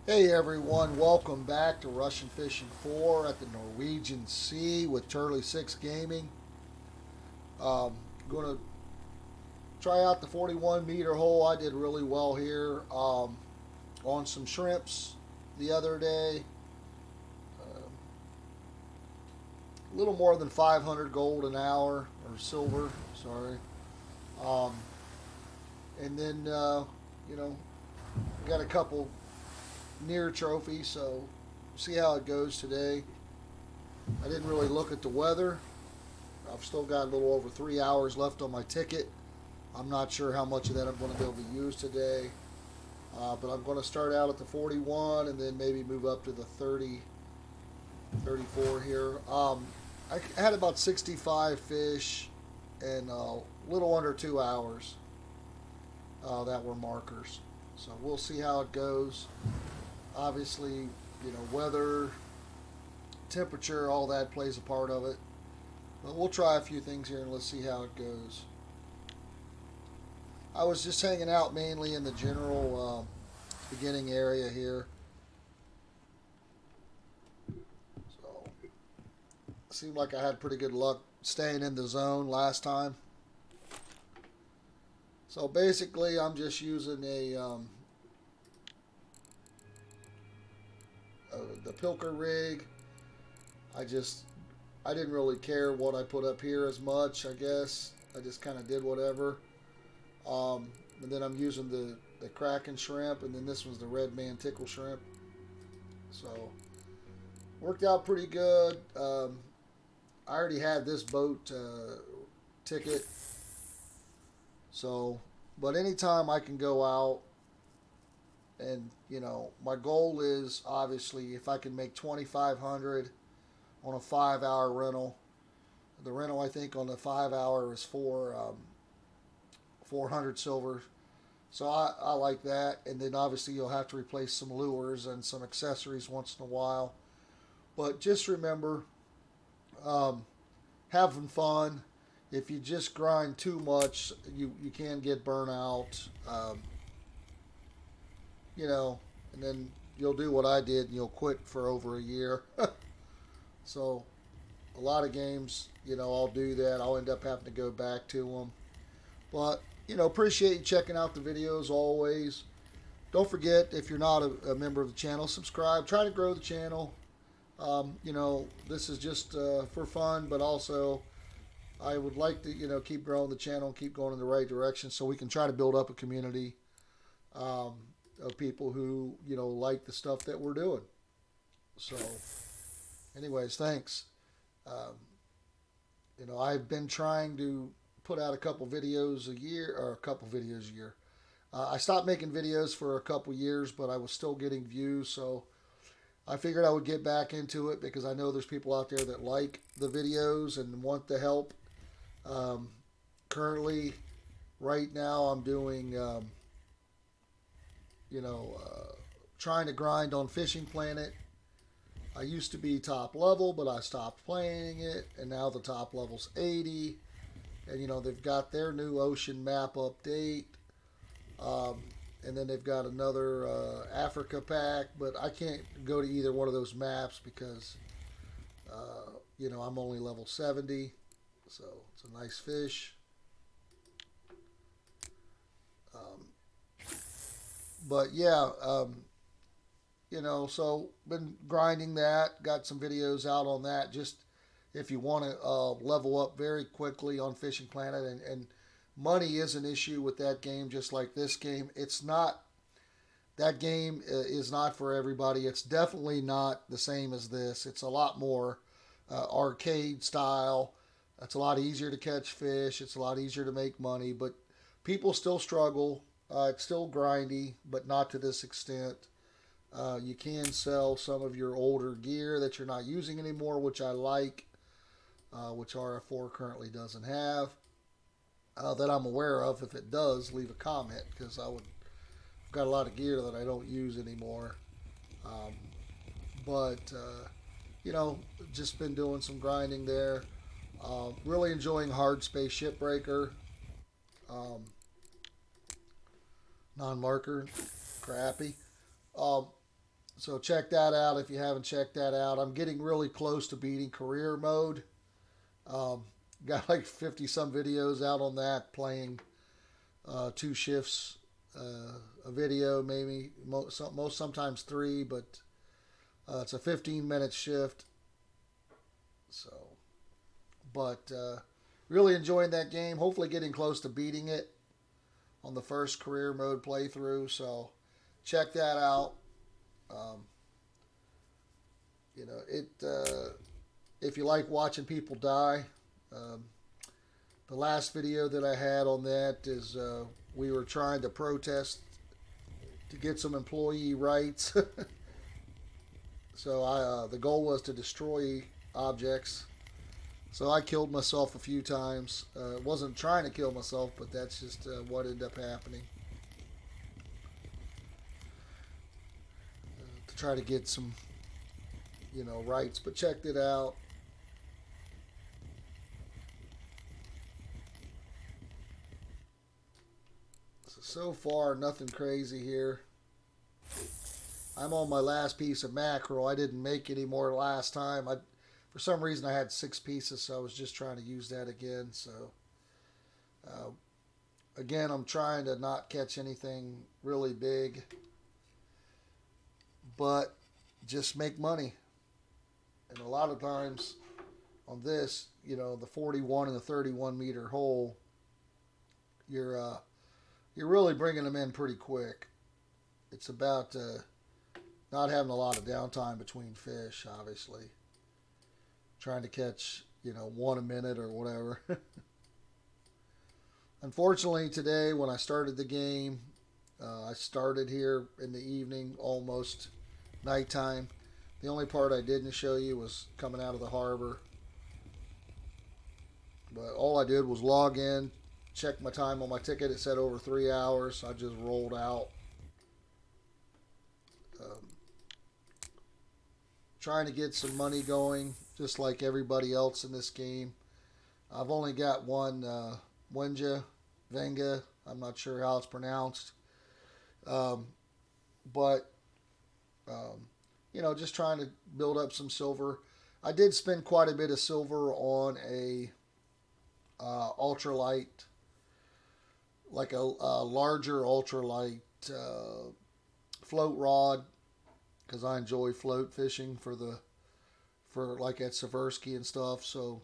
Hey everyone, welcome back to Russian Fishing 4 at the Norwegian Sea with Turley 6 Gaming. Going to try out the 41 meter hole. I did really well here on some shrimps the other day. A little more than 500 gold an hour, or silver, sorry. Um, and then, you know, got a couple near trophies, so see how it goes today. I didn't really look at the weather. I've still got a little over 3 hours left on my ticket. I'm not sure how much of that I'm going to be able to use today, but I'm going to start out at the 41 and then maybe move up to the 30, 34 here. I had about 65 fish in a little under 2 hours that were markers. So we'll see how it goes. Obviously, weather, temperature, all that plays a part of it. But we'll try a few things here and let's see how it goes. I was just hanging out mainly in the general beginning area here. So it seemed like I had pretty good luck staying in the zone last time. So basically, I'm just using the Pilker rig. I just I didn't really care what I put up here as much. I guess I just kind of did whatever. And then I'm using the Kraken shrimp, and then this was the Red Man tickle shrimp. So worked out pretty good. I already had this boat ticket, so but anytime I can go out, and my goal is obviously if I can make 2,500 on a 5 hour rental. The rental I think on the 5 hour is 400 silver. So I like that. And then obviously you'll have to replace some lures and some accessories once in a while. But just remember, um, having fun. If you just grind too much, you can get burnt out. You know, and then you'll do what I did and you'll quit for over a year. So a lot of games, I'll do that. I'll end up having to go back to them. But, appreciate you checking out the videos always. Don't forget, if you're not a member of the channel, subscribe. Try to grow the channel. This is just for fun, but also I would like to, keep growing the channel and keep going in the right direction so we can try to build up a community um, of people who, like the stuff that we're doing. So, anyways, thanks. Um, I've been trying to put out a couple videos a year, or a couple videos a year. I stopped making videos for a couple years, but I was still getting views, so I figured I would get back into it because I know there's people out there that like the videos and want the help. Um, Currently, right now, I'm doing, you know, uh, trying to grind on Fishing Planet. I used to be top level, but I stopped playing it, and now the top level's 80. And they've got their new ocean map update, um, and then they've got another Africa pack. But I can't go to either one of those maps because I'm only level 70, so it's a nice fish. Um, but yeah, so been grinding that. Got some videos out on that. Just if you want to level up very quickly on Fishing Planet, and money is an issue with that game, just like this game. It's not that game is not for everybody. It's definitely not the same as this. It's a lot more arcade style. It's a lot easier to catch fish. It's a lot easier to make money, but people still struggle. It's still grindy, but not to this extent. You can sell some of your older gear that you're not using anymore, which I like, which RF4 currently doesn't have, that I'm aware of. If it does, leave a comment because I've got a lot of gear that I don't use anymore. Um, but just been doing some grinding there. Really enjoying Hard Space Shipbreaker, um, non-marker, crappy. Um, So check that out if you haven't checked that out. I'm getting really close to beating career mode. Um, got like 50 some videos out on that, playing two shifts a video, maybe most sometimes three, but it's a 15-minute shift. So, but really enjoying that game. Hopefully, getting close to beating it on the first career mode playthrough. So, check that out. Um, it. If you like watching people die, um, the last video that I had on that is we were trying to protest to get some employee rights. So the goal was to destroy objects. So I killed myself a few times. Wasn't trying to kill myself, but that's just what ended up happening. To try to get some, rights. But checked it out. So far, nothing crazy here. I'm on my last piece of mackerel. I didn't make any more last time. For some reason, I had 6 pieces, so I was just trying to use that again. So, uh, again, I'm trying to not catch anything really big, but just make money. And a lot of times on this, the 41 and the 31 meter hole, you're really bringing them in pretty quick. It's about not having a lot of downtime between fish, obviously. Trying to catch, one a minute or whatever. Unfortunately, today when I started the game, I started here in the evening, almost nighttime. The only part I didn't show you was coming out of the harbor. But all I did was log in, check my time on my ticket. It said over 3 hours. So I just rolled out. Trying to get some money going, just like everybody else in this game. I've only got one Venga. I'm not sure how it's pronounced. But, just trying to build up some silver. I did spend quite a bit of silver on a ultralight, like a larger ultralight float rod, because I enjoy float fishing for like at Seversky and stuff. So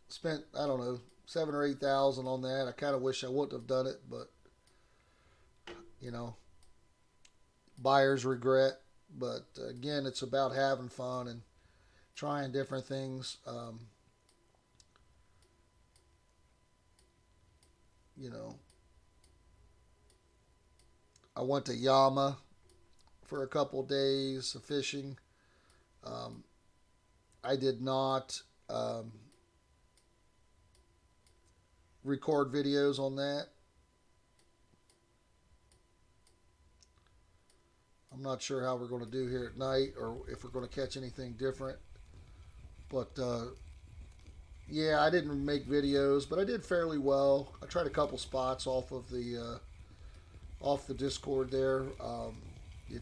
spent, I don't know, 7 or 8 thousand on that. I kind of wish I wouldn't have done it, but buyer's regret. But again, it's about having fun and trying different things. I went to Yama for a couple of days of fishing. I did not record videos on that. I'm not sure how we're going to do here at night or if we're going to catch anything different. But yeah, I didn't make videos, but I did fairly well. I tried a couple spots off the Discord there. If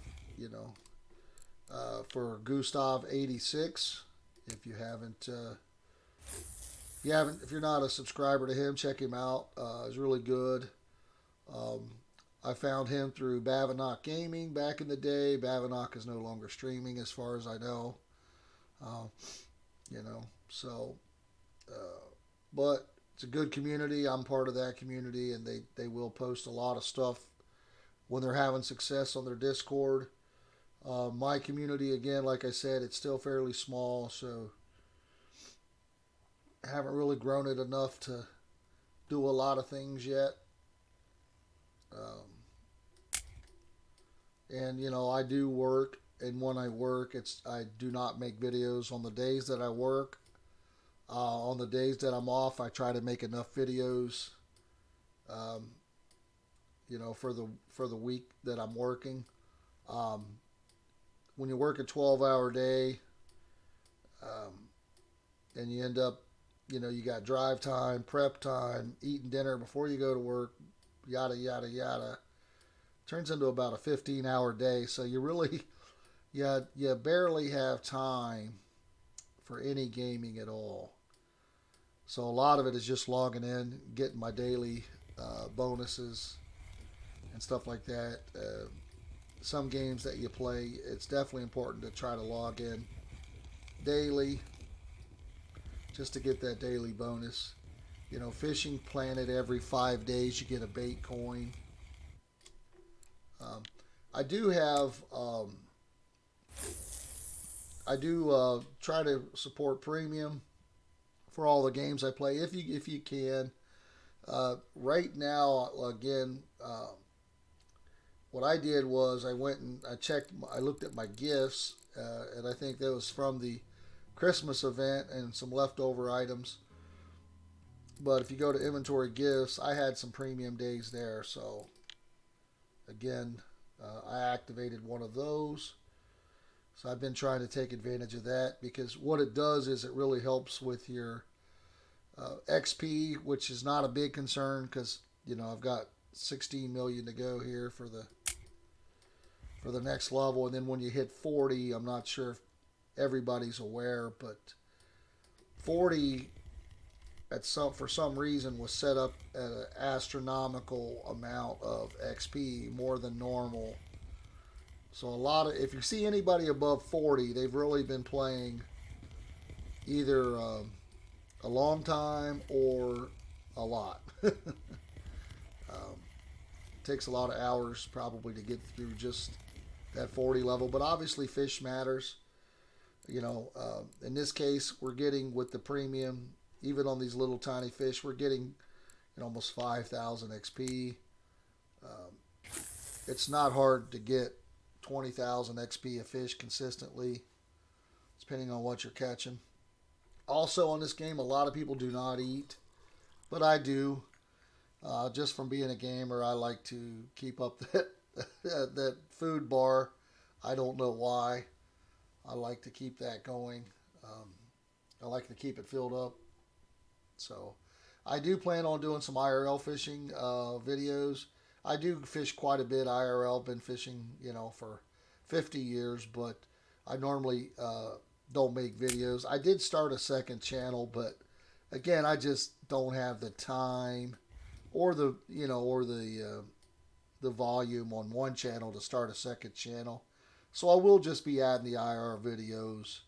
for Gustav 86. If you're not a subscriber to him, check him out. He's really good. I found him through Bavinok Gaming back in the day. Bavinok is no longer streaming, as far as I know. So, but it's a good community. I'm part of that community, and they will post a lot of stuff when they're having success on their Discord. My community, again, like I said, it's still fairly small, so I haven't really grown it enough to do a lot of things yet. And I do work, and when I work, I do not make videos on the days that I work. On the days that I'm off, I try to make enough videos, for the week that I'm working. When you work a 12-hour day, and you end up, you got drive time, prep time, eating dinner before you go to work, yada, yada, yada. turns into about a 15-hour day. So you really, you barely have time for any gaming at all. So a lot of it is just logging in, getting my daily bonuses and stuff like that. Some games that you play, it's definitely important to try to log in daily just to get that daily bonus. You know, Fishing Planet every 5 days you get a bait coin. Um, I do have I do try to support premium for all the games I play if you can. Right now, again, what I did was I went and I looked at my gifts, and I think that was from the Christmas event and some leftover items. But if you go to inventory gifts, I had some premium days there. So again, I activated one of those. So I've been trying to take advantage of that because what it does is it really helps with your XP, which is not a big concern because I've got 16 million to go here for the next level, and then when you hit 40, I'm not sure if everybody's aware, but 40 for some reason was set up at an astronomical amount of XP, more than normal. So if you see anybody above 40, they've really been playing either a long time or a lot. Takes a lot of hours probably to get through just that 40 level, but obviously fish matters. In this case, we're getting with the premium, even on these little tiny fish, we're getting almost 5,000 XP. Um, it's not hard to get 20,000 XP a fish consistently, depending on what you're catching. Also, on this game, a lot of people do not eat, but I do. Just from being a gamer, I like to keep up that food bar. I don't know why. I like to keep that going. I like to keep it filled up. So I do plan on doing some IRL fishing videos. I do fish quite a bit IRL. Been fishing, for 50 years, but I normally don't make videos. I did start a second channel, but again, I just don't have the time or the volume on one channel to start a second channel. So I will just be adding the IR videos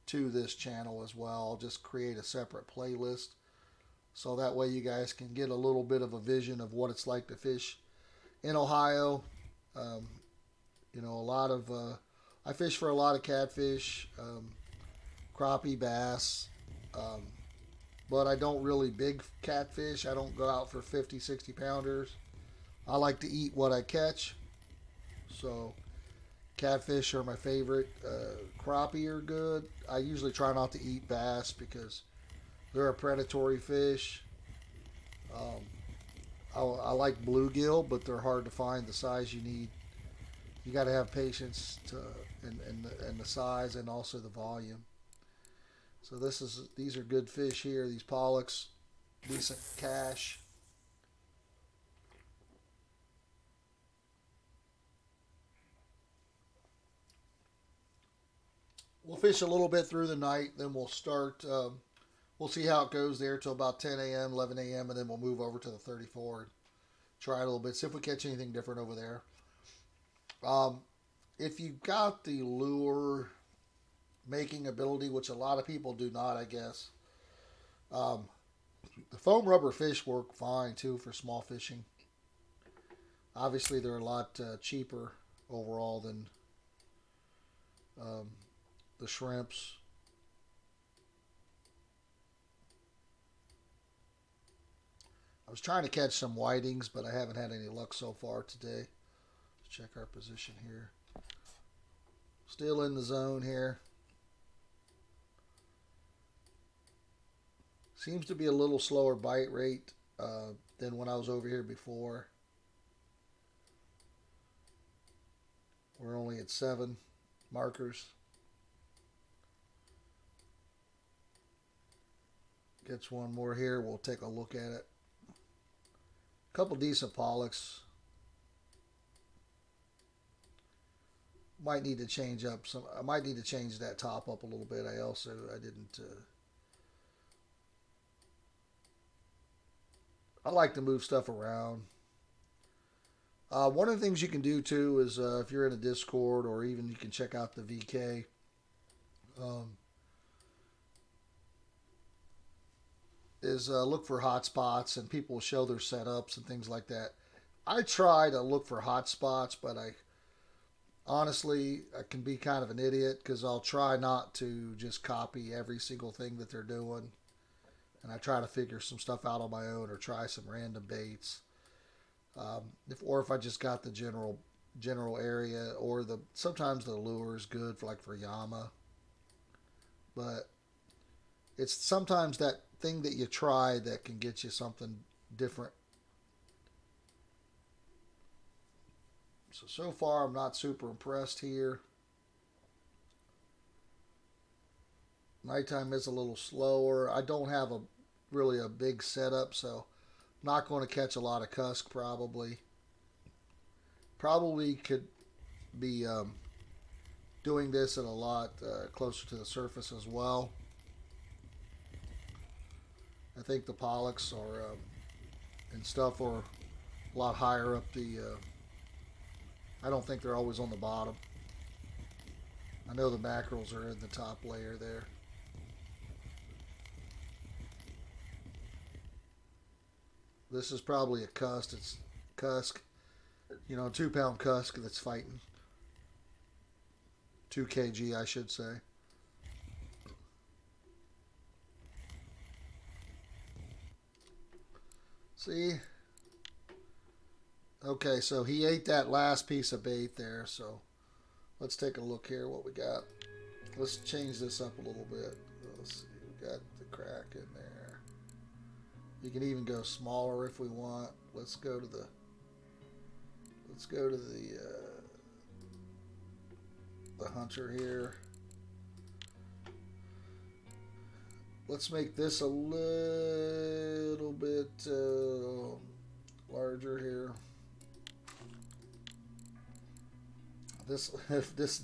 to this channel as well. I'll just create a separate playlist so that way you guys can get a little bit of a vision of what it's like to fish in Ohio. A lot of I fish for a lot of catfish, crappie, bass, but I don't really big catfish. I don't go out for 50, 60 pounders. I like to eat what I catch. So catfish are my favorite. Crappie are good. I usually try not to eat bass because they're a predatory fish. Um, I like bluegill, but they're hard to find the size you need. You got to have patience and the size and also the volume. So these are good fish here. These pollocks, decent cash. We'll fish a little bit through the night, then we'll start. We'll see how it goes there till about 10 a.m., 11 a.m., and then we'll move over to the 34 and try a little bit. See if we catch anything different over there. If you got the lure making ability, which a lot of people do not, I guess, um, the foam rubber fish work fine too for small fishing. Obviously, they're a lot cheaper overall than um, the shrimps. I was trying to catch some whitings, but I haven't had any luck so far today. Let's check our position here. Still in the zone here. Seems to be a little slower bite rate than when I was over here before. We're only at 7 markers. Gets one more here. We'll take a look at it. A couple decent pollocks. Might need to change up some. I might need to change that top up a little bit. I didn't. I like to move stuff around. One of the things you can do too is if you're in a Discord or even you can check out the VK. Um, is look for hotspots and people will show their setups and things like that. I try to look for hotspots, but I can be kind of an idiot because I'll try not to just copy every single thing that they're doing, and I try to figure some stuff out on my own or try some random baits. If I just got the general area or the sometimes the lure is good for for Yama, but it's sometimes that thing that you try that can get you something different. So far I'm not super impressed here. Nighttime is a little slower. I don't have a really a big setup, so I'm not going to catch a lot of cusk probably. Probably could be doing this at a lot closer to the surface as well. I think the pollocks are and stuff are a lot higher up the. I don't think they're always on the bottom. I know the mackerels are in the top layer there. This is probably a cusk. It's cusk, 2 pound cusk that's fighting. 2 kg, I should say. See? Okay, so he ate that last piece of bait there, so let's take a look here what we got. Let's change this up a little bit. Let's see, we got the crack in there. You can even go smaller if we want. Let's go to the hunter here. Let's make this a little bit larger here.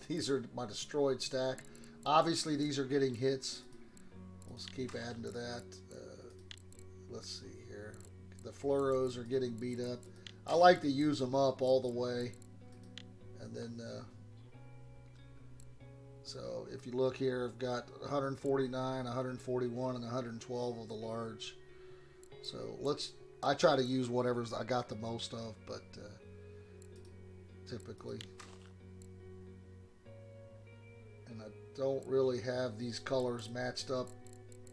These are my destroyed stack. Obviously, these are getting hits. Let's keep adding to that. Let's see here. The fluoros are getting beat up. I like to use them up all the way, and then. So if you look here, I've got 149, 141, and 112 of the large. So I try to use whatever's I got the most of, but typically. And I don't really have these colors matched up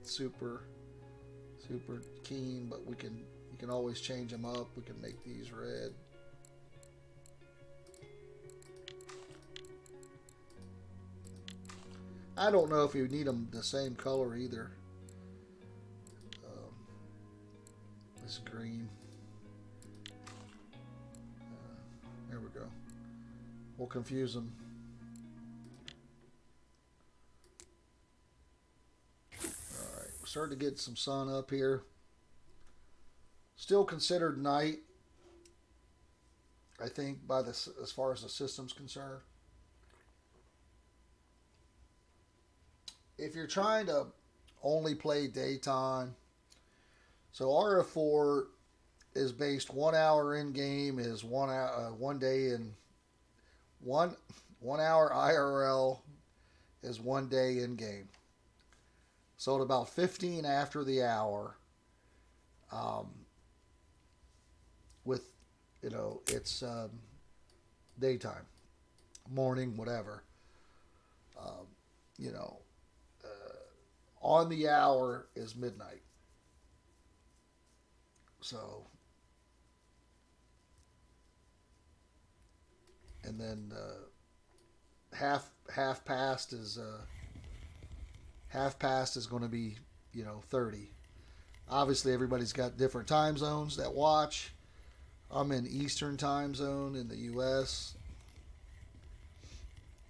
super keen, but you can always change them up. We can make these red. I don't know if you need them the same color either. This green. There we go. We'll confuse them. Alright, we're starting to get some sun up here. Still considered night, I think, as far as the system's concerned. If you're trying to only play daytime, so RF4 is based 1 hour in game is 1 hour 1 day in 1 hour IRL is 1 day in game. So at about 15 after the hour, it's daytime, morning, whatever. On the hour is midnight. So, and then half past is going to be 30. Obviously, everybody's got different time zones that watch. I'm in Eastern time zone in the U.S.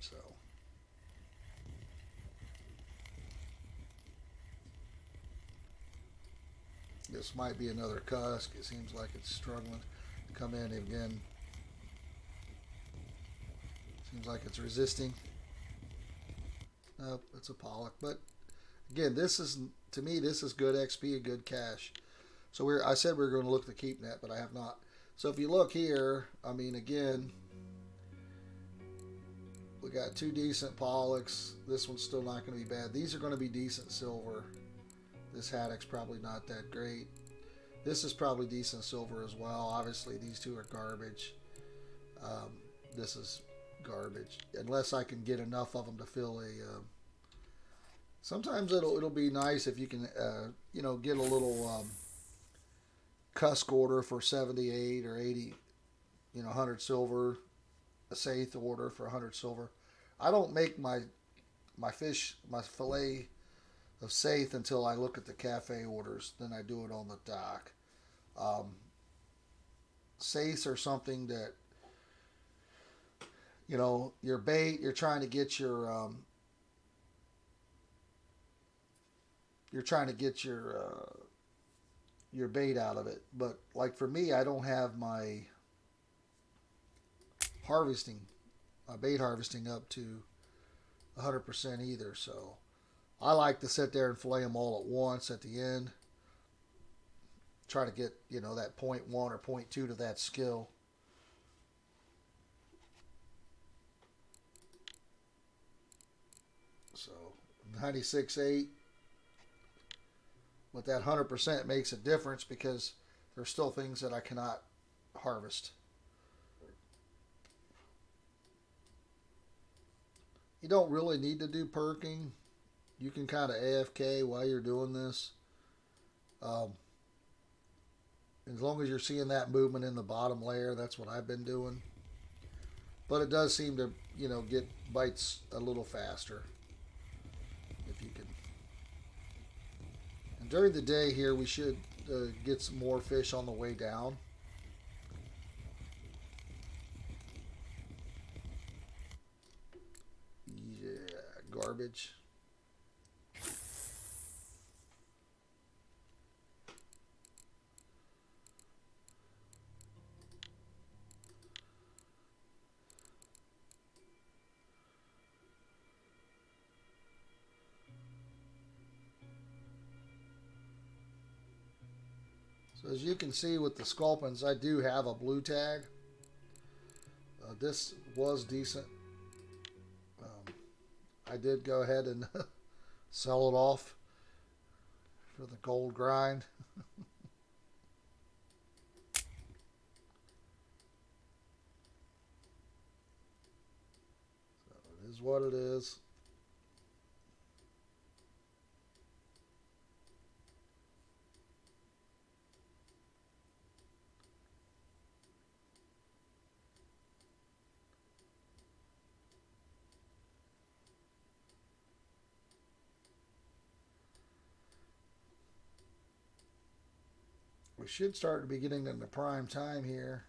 So. This might be another cusk. It seems like it's struggling to come in again. Seems like it's resisting. Nope, it's a pollock. But again, this is, to me, this is good XP, a good cash. So I said we were going to look to keep net, but I have not. So if you look here, I mean, again, we got two decent pollocks. This one's still not going to be bad. These are going to be decent silver. This haddock's probably not that great. This is probably decent silver as well. Obviously, these two are garbage. This is garbage. Unless I can get enough of them to fill a... sometimes it'll be nice if you can, you know, get a little cusk order for 78 or 80, you know, 100 silver. A saithe order for 100 silver. I don't make my fillet of saithe until I look at the cafe orders. Then I do it on the dock. Saithes are something that, you know, your bait. You're trying to get your your bait out of it. But like for me, I don't have my bait harvesting up to 100% either. So I like to sit there and fillet them all at once at the end. Try to get, you know, that 0.1 or 0.2 to that skill. So 96.8. But that 100% makes a difference because there's still things that I cannot harvest. You don't really need to do perking. You can kind of AFK while you're doing this. As long as you're seeing that movement in the bottom layer, that's what I've been doing. But it does seem to, you know, get bites a little faster. If you can. And during the day here, we should get some more fish on the way down. Garbage. So as you can see with the sculpins, I do have a blue tag. This was decent. I did go ahead and sell it off for the gold grind. So it is what it is. We should start to be getting into prime time here.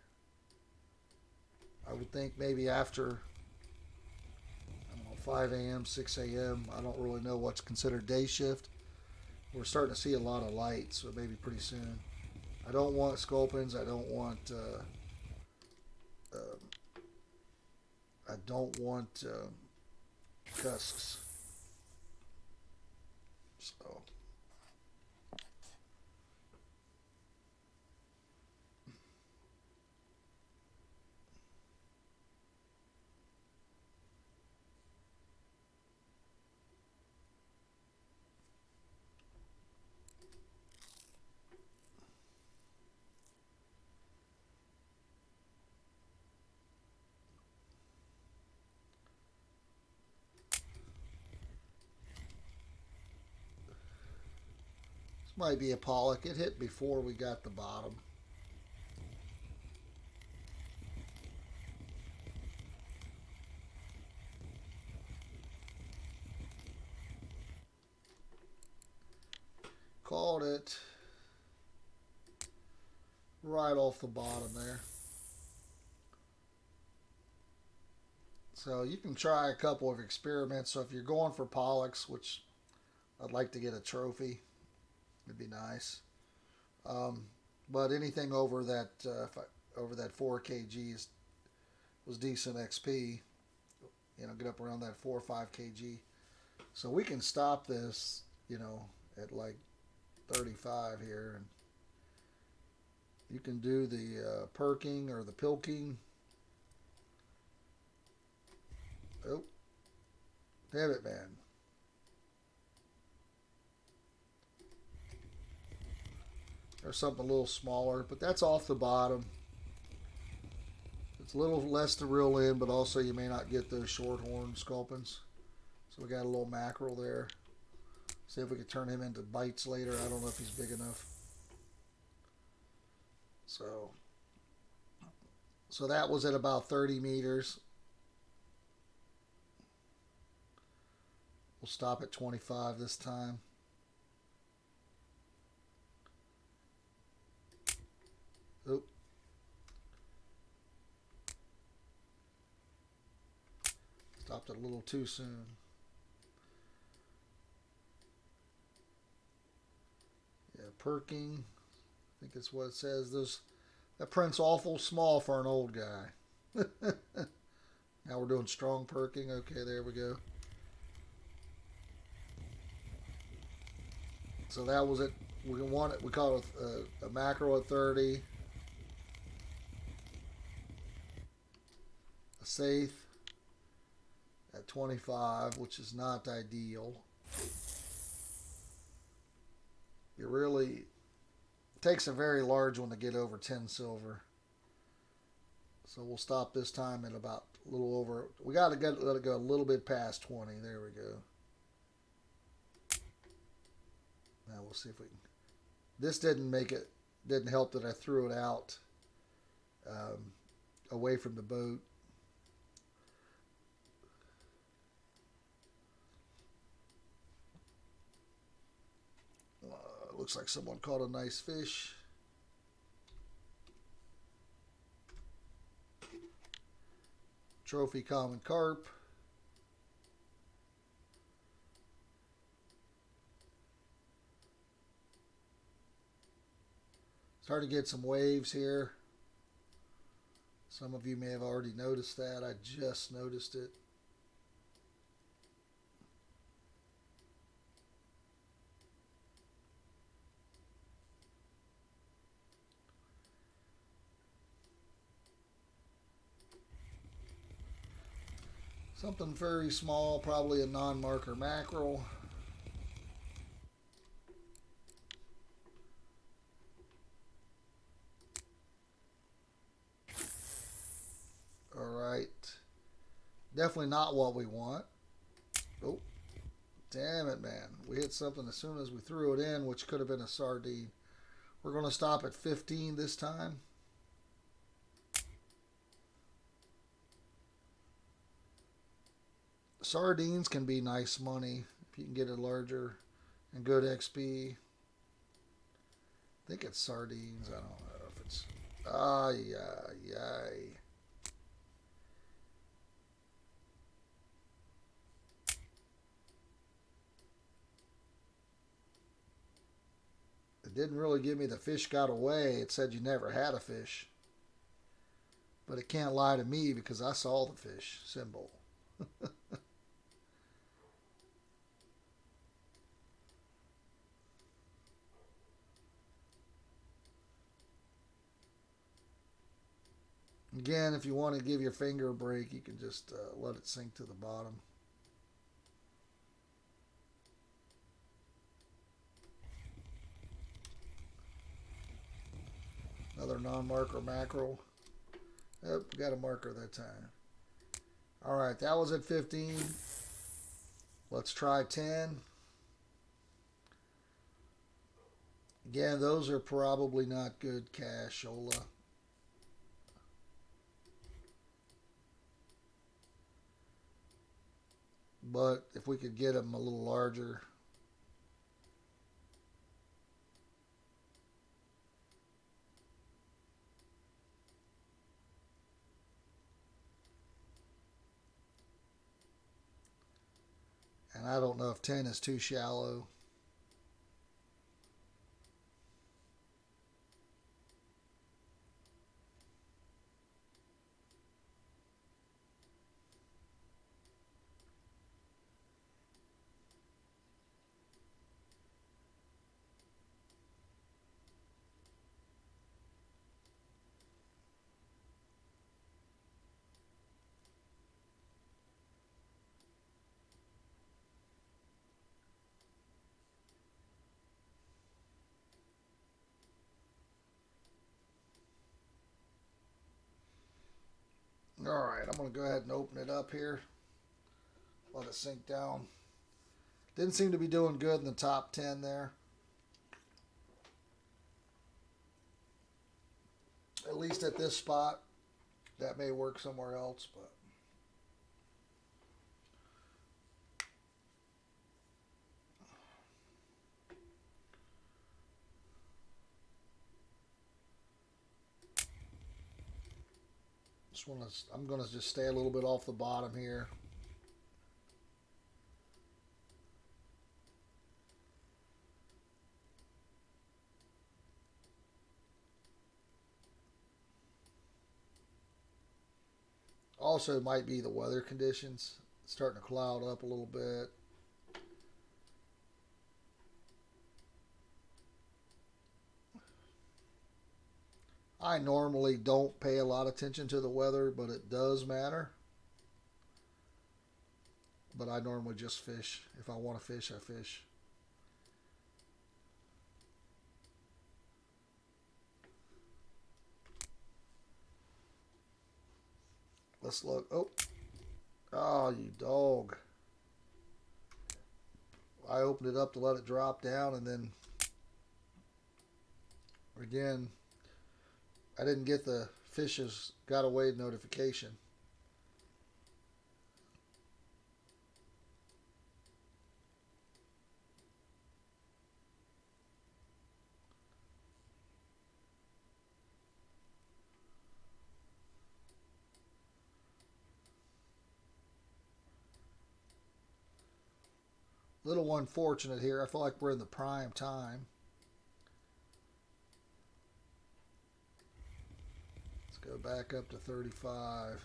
I would think maybe after, I don't know, 5 a.m., 6 a.m. I don't really know what's considered day shift. We're starting to see a lot of light, so maybe pretty soon. I don't want sculpins. I don't want cusks. So. Might be a pollock. It hit before we got the bottom. Caught it right off the bottom there. So you can try a couple of experiments. So if you're going for pollocks, which I'd like to get a trophy, it'd be nice. But anything over that 4 kg was decent XP. get up around that 4 or 5 kg. So we can stop this, at like 35 here, and you can do the perking or the pilking. Oh, damn it, man. There's something a little smaller, but that's off the bottom. It's a little less to reel in, but also you may not get those shorthorn sculpins. So we got a little mackerel there. See if we can turn him into bites later. I don't know if he's big enough. So that was at about 30 meters. We'll stop at 25 this time. Oop. Stopped it a little too soon. Yeah, perking. I think that's what it says. That print's awful small for an old guy. Now we're doing strong perking. Okay, there we go. So that was it. We call it a mackerel at 30. A saithe at 25, which is not ideal. It takes a very large one to get over 10 silver. So we'll stop this time at about a little over. We got to let it go a little bit past 20. There we go. Now we'll see if we can. This didn't help that I threw it out away from the boat. Looks like someone caught a nice fish. Trophy common carp. Starting to get some waves here. Some of you may have already noticed that. I just noticed it. Something very small, probably a non-marker mackerel. All right. Definitely not what we want. Oh, damn it, man. We hit something as soon as we threw it in, which could have been a sardine. We're going to stop at 15 this time. Sardines can be nice money if you can get it larger and good XP. I think it's sardines. I don't know if it's. Ay. It didn't really give me the fish got away. It said you never had a fish. But it can't lie to me because I saw the fish symbol. Again, if you want to give your finger a break, you can just let it sink to the bottom. Another non-marker mackerel. Yep, we got a marker that time. All right, that was at 15. Let's try 10. Again, those are probably not good cashola. But if we could get them a little larger. And I don't know if 10 is too shallow. Alright, I'm going to go ahead and open it up here. Let it sink down. Didn't seem to be doing good in the top 10 there. At least at this spot. That may work somewhere else, but I'm going to just stay a little bit off the bottom here. Also might be the weather conditions. It's starting to cloud up a little bit. I normally don't pay a lot of attention to the weather, but it does matter. But I normally just fish. If I want to fish, I fish. Let's look. Oh, you dog. I opened it up to let it drop down, and then again, I didn't get the fishes got away notification. Little unfortunate here. I feel like we're in the prime time. Let's go back up to 35.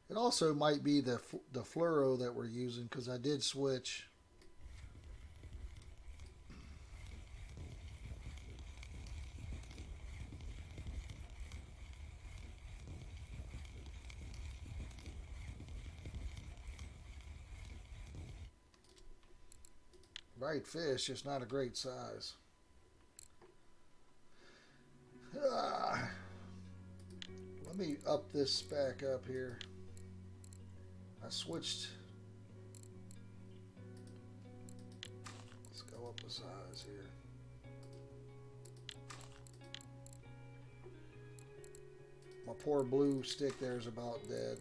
It also might be the fluoro that we're using, because I did switch. Right fish, just not a great size. Let me up this back up here. I switched. Let's go up a size here. My poor blue stick there is about dead.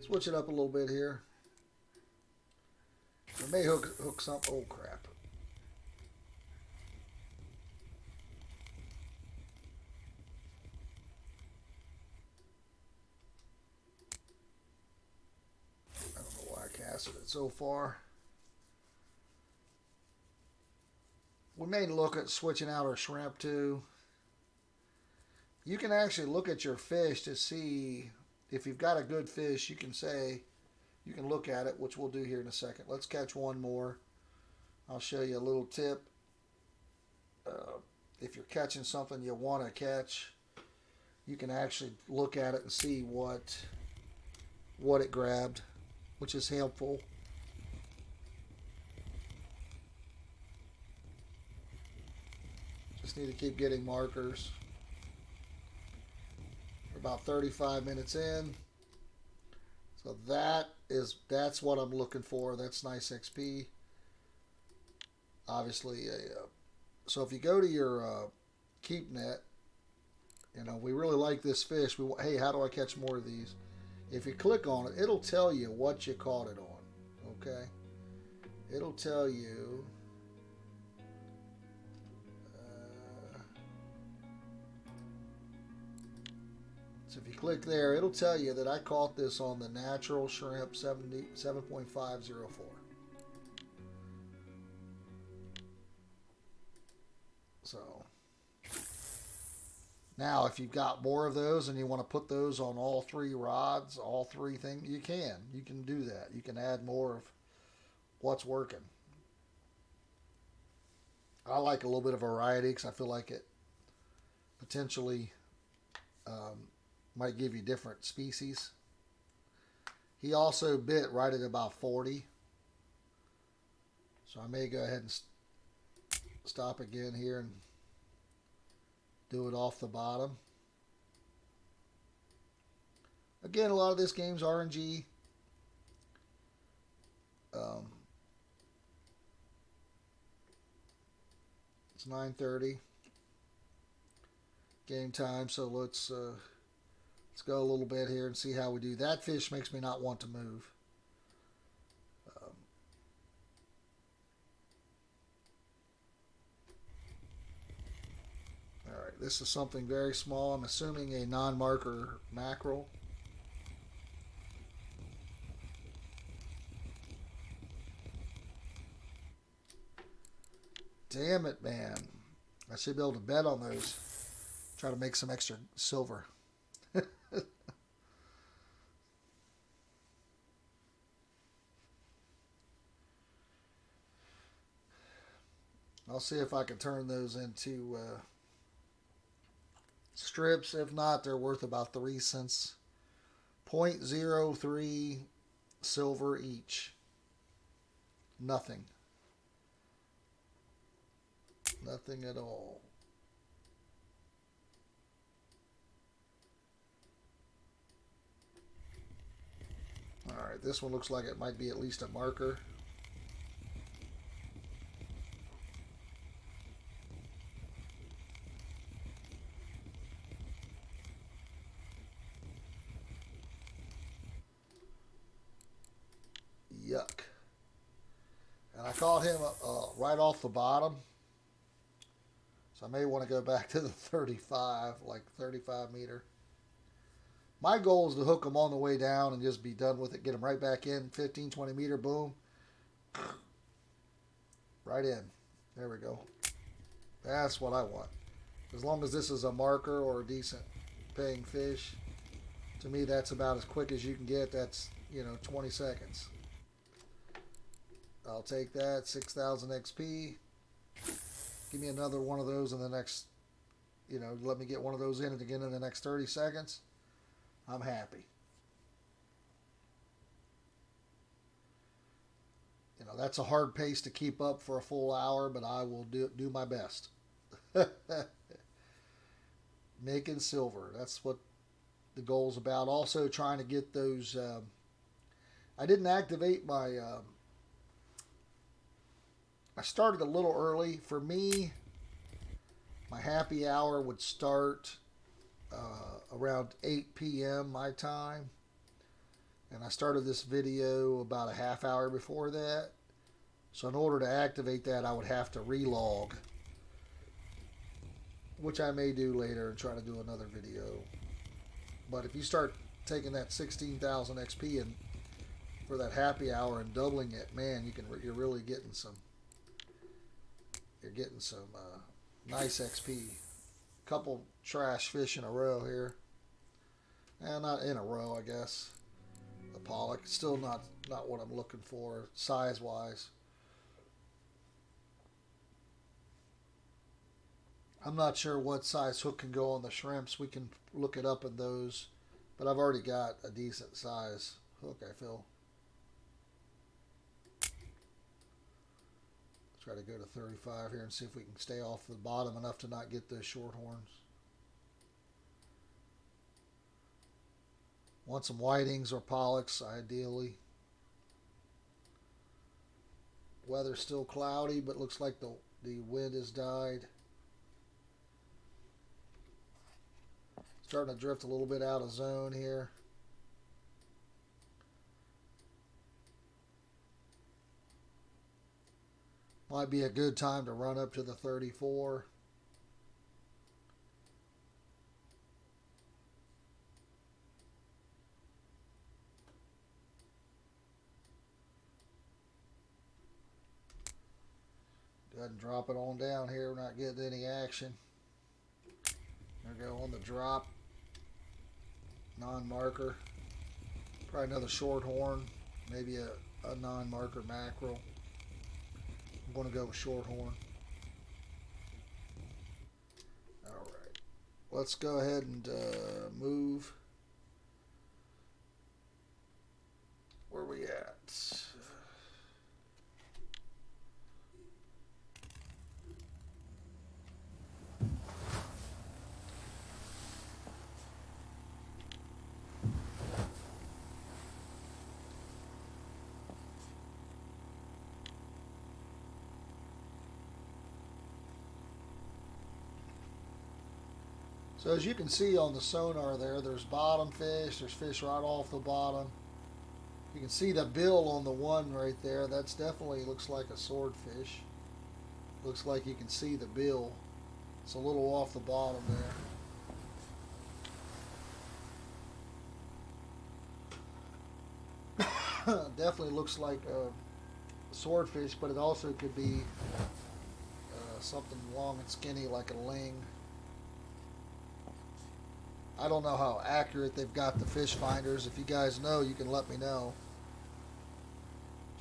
Switch it up a little bit here. I may hook some. Oh crap! I don't know why I casted it so far. We may look at switching out our shrimp too. You can actually look at your fish to see if you've got a good fish. You can say, you can look at it, which we'll do here in a second. Let's catch one more. I'll show you a little tip. If you're catching something you want to catch, you can actually look at it and see what it grabbed, which is helpful. Just need to keep getting markers. We're about 35 minutes in. So that's what I'm looking for. That's nice XP. Obviously, so if you go to your keep net, we really like this fish. Hey, how do I catch more of these? If you click on it, it'll tell you what you caught it on. Okay, it'll tell you. So if you click there, it'll tell you that I caught this on the natural shrimp 7.504. So Now, if you've got more of those and you want to put those on all three rods, all three things, you can. You can do that. You can add more of what's working. I like a little bit of variety because I feel like it potentially um, might give you different species. He also bit right at about 40. So I may go ahead and stop again here and do it off the bottom. Again, a lot of this game's RNG. It's 9:30 game time, so let's go a little bit here and see how we do. That fish makes me not want to move. All right, this is something very small. I'm assuming a non-marker mackerel. Damn it, man. I should be able to bet on those. Try to make some extra silver. I'll see if I can turn those into strips. If not, they're worth about 3 cents. 0.03 silver each. Nothing. Nothing at all. Alright, this one looks like it might be at least a marker. Yuck. And I caught him right off the bottom. So I may want to go back to the 35, like 35 meter. My goal is to hook them on the way down and just be done with it. Get them right back in, 15, 20 meter, boom. Right in. There we go. That's what I want. As long as this is a marker or a decent paying fish, to me that's about as quick as you can get. That's, 20 seconds. I'll take that, 6,000 XP. Give me another one of those in the next, let me get one of those in again in the next 30 seconds. I'm happy. That's a hard pace to keep up for a full hour, but I will do my best. Making silver. That's what the goal's about. Also trying to get those. I didn't activate my. I started a little early. For me, my happy hour would start around 8 p.m. my time. And I started this video about a half hour before that. So in order to activate that, I would have to relog, which I may do later and try to do another video. But if you start taking that 16,000 XP and for that happy hour and doubling it, man, you're really getting some. You're getting some nice XP. Couple trash fish in a row here. Not in a row, I guess. The pollock, still not what I'm looking for size wise. I'm not sure what size hook can go on the shrimps. We can look it up in those, but I've already got a decent size hook, I feel. Try to go to 35 here and see if we can stay off the bottom enough to not get those short horns. Want some whitings or pollocks, ideally. Weather's still cloudy, but looks like the wind has died. Starting to drift a little bit out of zone here. Might be a good time to run up to the 34. Go ahead and drop it on down here. We're not getting any action. There we go on the drop. Non-marker. Probably another shorthorn. Maybe a non-marker mackerel. I'm going to go with shorthorn. Alright. Let's go ahead and move. Where are we at? So as you can see on the sonar there's bottom fish, there's fish right off the bottom. You can see the bill on the one right there. That's definitely looks like a swordfish. Looks like you can see the bill. It's a little off the bottom there. Definitely looks like a swordfish, but it also could be something long and skinny like a ling. I don't know how accurate they've got the fish finders. If you guys know, you can let me know.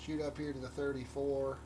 Shoot up here to the 34.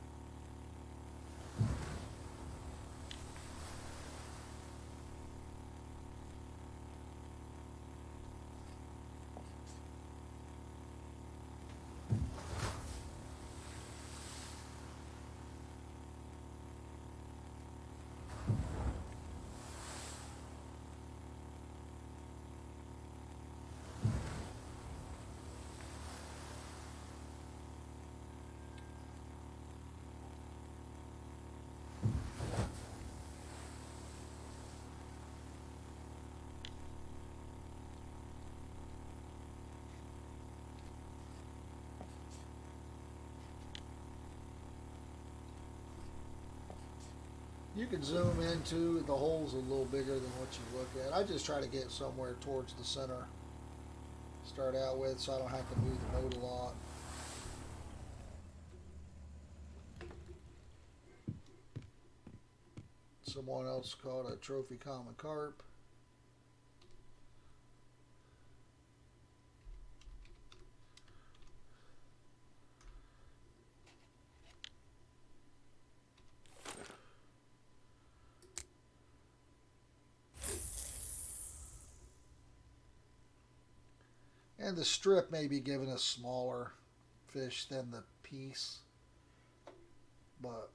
You can zoom into the holes a little bigger than what you look at. I just try to get somewhere towards the center. Start out with so I don't have to move the boat a lot. Someone else caught a trophy common carp. And the strip may be giving us smaller fish than the piece, but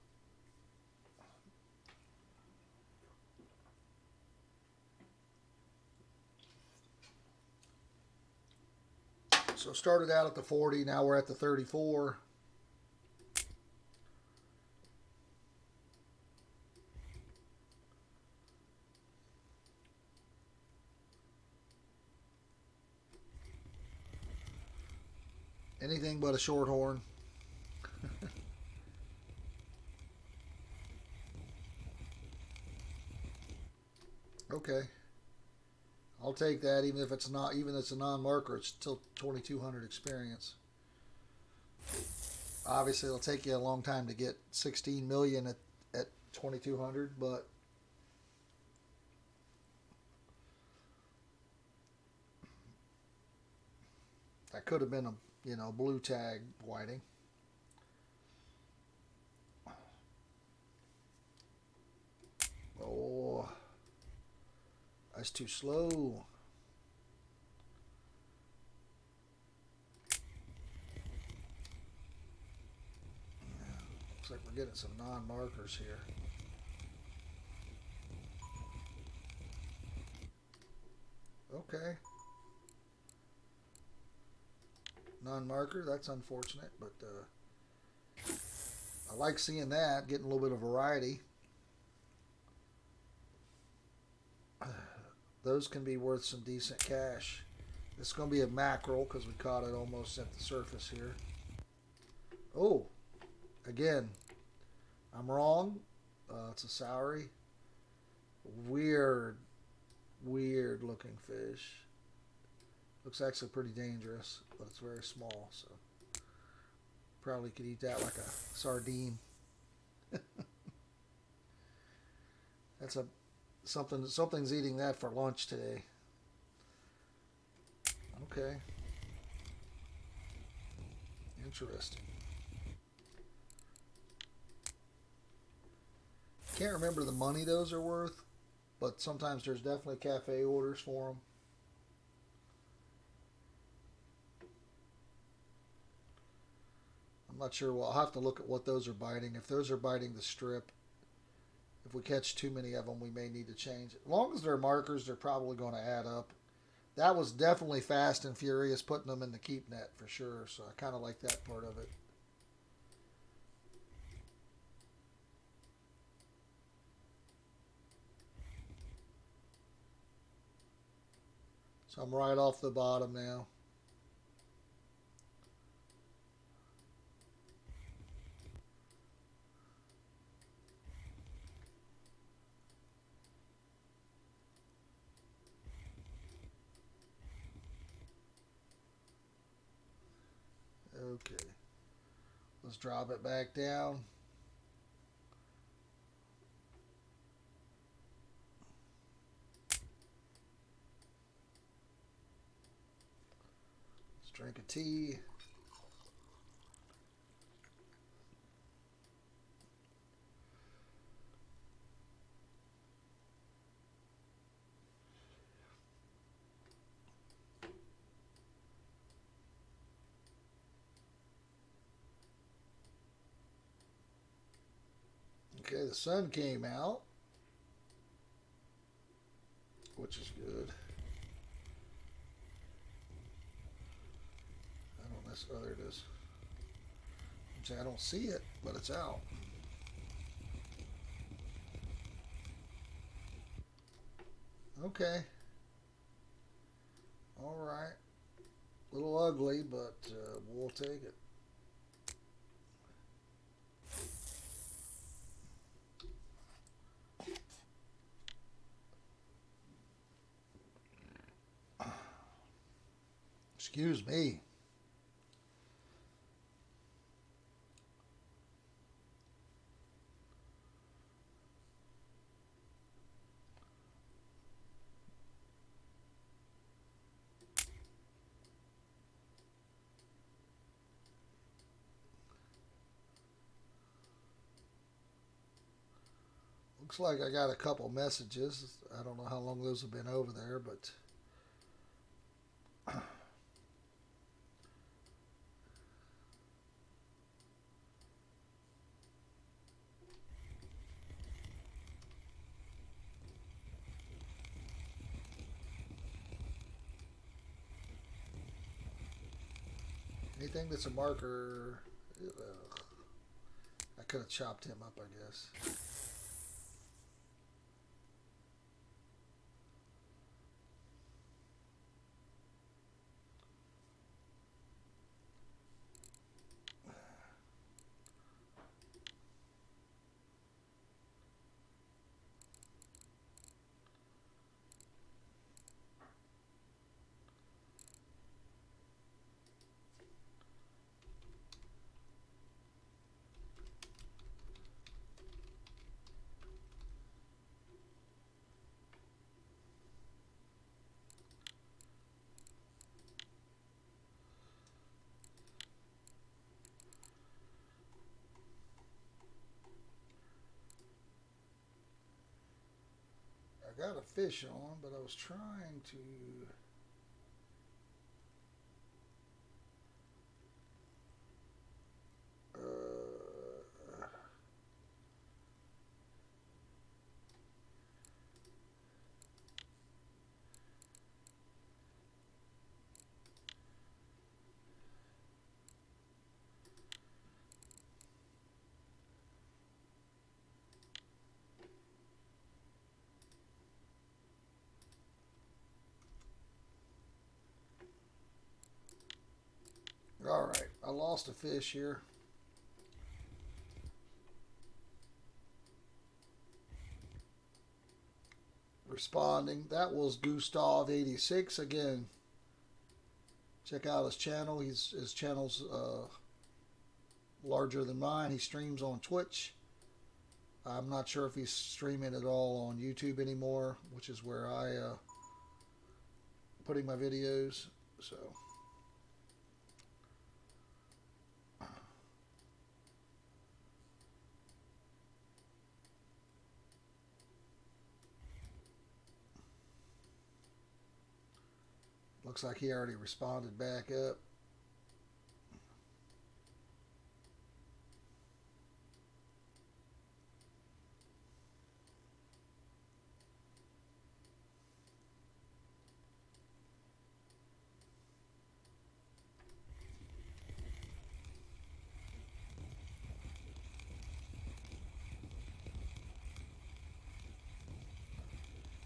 so started out at the 40, now we're at the 34. Anything but a shorthorn. Okay. I'll take that even if it's not, even if it's a non-marker, it's still 2200 experience. Obviously it'll take you a long time to get 16 million at 2200, but that could have been a, you know, blue tag whiting. Oh, that's too slow. Looks like we're getting some non-markers here. Okay. Non-marker, that's unfortunate, but I like seeing that, getting a little bit of variety. Those can be worth some decent cash. This is going to be a mackerel because we caught it almost at the surface here. Oh, again, I'm wrong. It's a Saury. Weird looking fish. Looks actually pretty dangerous, but it's very small, so probably could eat that like a sardine. That's a Something's eating that for lunch today. Okay. Interesting. Can't remember the money those are worth, but sometimes there's definitely cafe orders for them. I'm not sure. Well, I'll have to look at what those are biting. If those are biting the strip, if we catch too many of them, we may need to change it. As long as they're markers, they're probably going to add up. That was definitely fast and furious putting them in the keep net for sure. So I kind of like that part of it. So I'm right off the bottom now. Okay. Let's drop it back down. Let's drink a tea. Okay, the sun came out, which is good. I don't necessarily. Oh, there it is. I don't see it, but it's out. Okay. All right. A little ugly, but we'll take it. Excuse me. Looks like I got a couple messages. I don't know how long those have been over there, but anything that's a marker, I could have chopped him up, I guess. I got a fish on, but I was trying to. All right, I lost a fish here. Responding. That was Gustav86 again. Check out his channel. His channel's larger than mine. He streams on Twitch. I'm not sure if he's streaming it all on YouTube anymore, which is where I putting my videos. So looks like he already responded back up.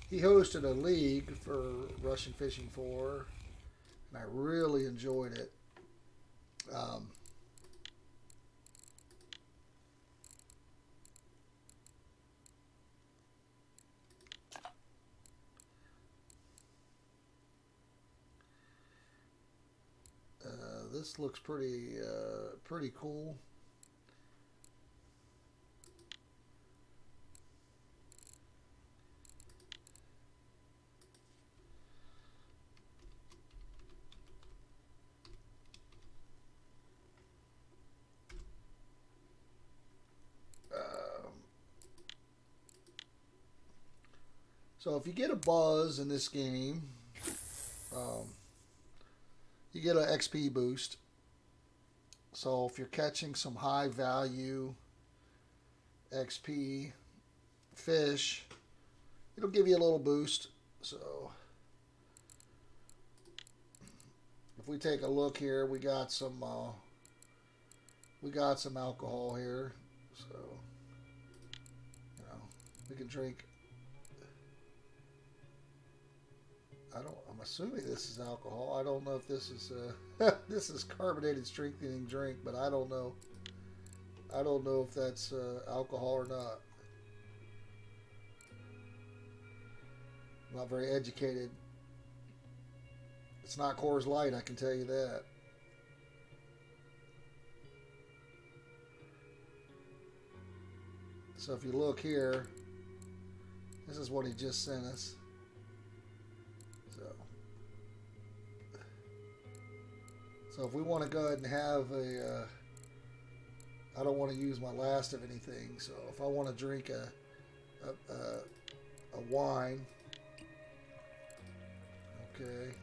He hosted a league for Russian Fishing 4, and I really enjoyed it. Um, this looks pretty cool. So if you get a buzz in this game, you get an XP boost. So if you're catching some high value XP fish, it'll give you a little boost. So if we take a look here, we got some alcohol here. So we can drink. I'm assuming this is alcohol. I don't know if this is this is carbonated strengthening drink, but I don't know. I don't know if that's alcohol or not. I'm not very educated. It's not Coors Light, I can tell you that. So if you look here, this is what he just sent us. So if we want to go ahead and have a, I don't want to use my last of anything. So if I want to drink a wine, okay.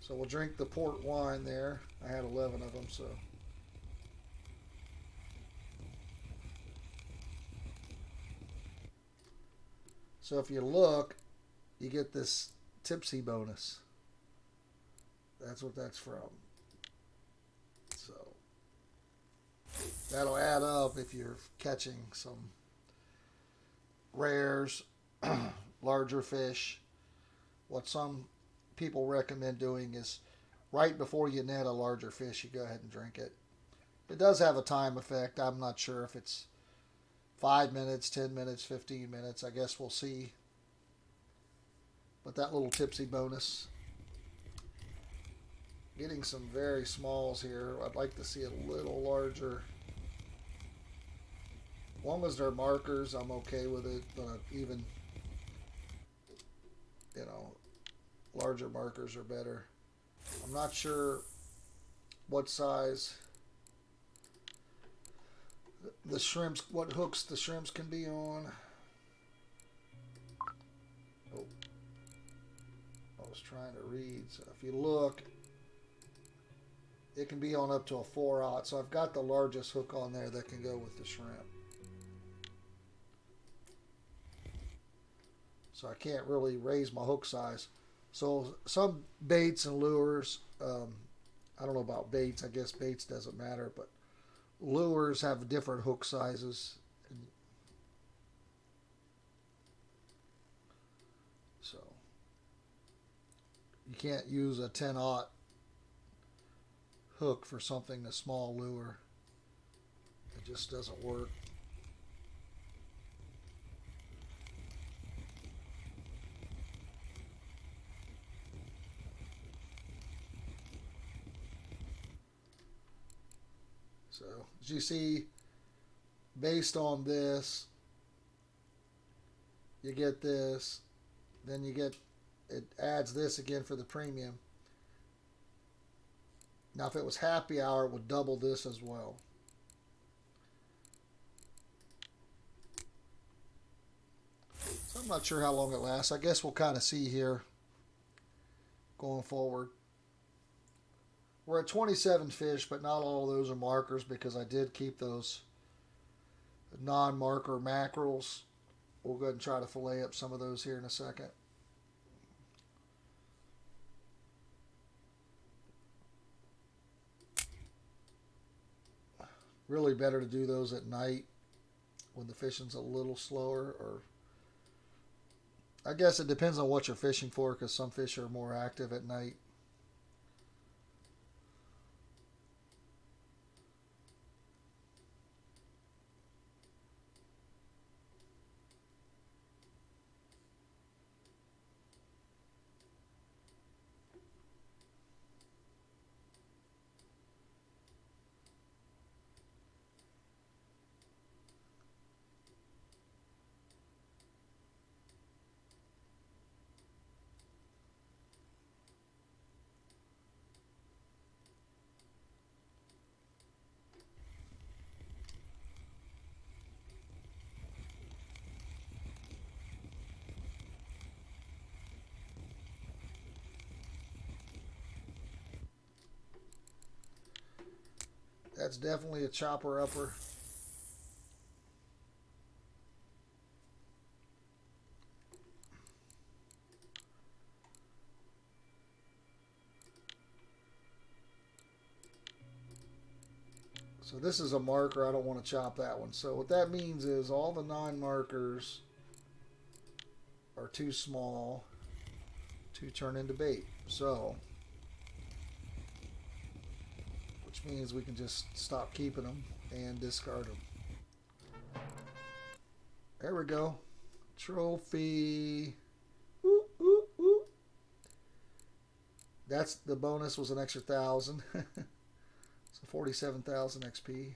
So we'll drink the port wine there. I had 11 of them, so. So if you look, you get this tipsy bonus. That's what that's from. So that'll add up if you're catching some rares, larger fish. What some people recommend doing is right before you net a larger fish, you go ahead and drink it. It does have a time effect. I'm not sure if it's 5 minutes, 10 minutes, 15 minutes. I guess we'll see. But that little tipsy bonus. Getting some very smalls here. I'd like to see a little larger. As long as they're markers, I'm okay with it. But even, larger markers are better. I'm not sure what size the shrimps, what hooks the shrimps can be on. Oh, I was trying to read. So if you look, it can be on up to a 4/0. So I've got the largest hook on there that can go with the shrimp. So I can't really raise my hook size. So some baits and lures, I don't know about baits. I guess baits doesn't matter, but lures have different hook sizes. So you can't use a 10/0 hook for something, a small lure. It just doesn't work. So as you see, based on this, you get this, then you get, it adds this again for the premium. Now, if it was happy hour, it would double this as well. So I'm not sure how long it lasts. I guess we'll kind of see here going forward. We're at 27 fish, but not all of those are markers because I did keep those non-marker mackerels. We'll go ahead and try to fillet up some of those here in a second. Really better to do those at night when the fishing's a little slower, or I guess it depends on what you're fishing for, because some fish are more active at night. That's definitely a chopper upper. So this is a marker. I don't want to chop that one. So what that means is all the non-markers are too small to turn into bait. So, which means we can just stop keeping them and discard them. There we go. Trophy. Ooh, ooh, ooh. That's the bonus was an extra 1,000. So 47,000 XP.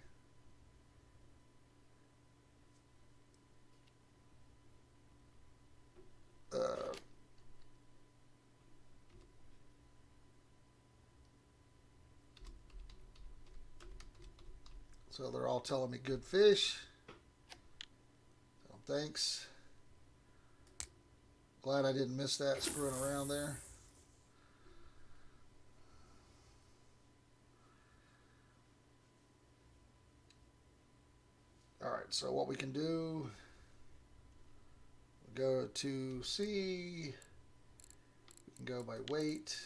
So they're all telling me good fish. So thanks. Glad I didn't miss that screwing around there. Alright, so what we can do, go to C, you can go by weight,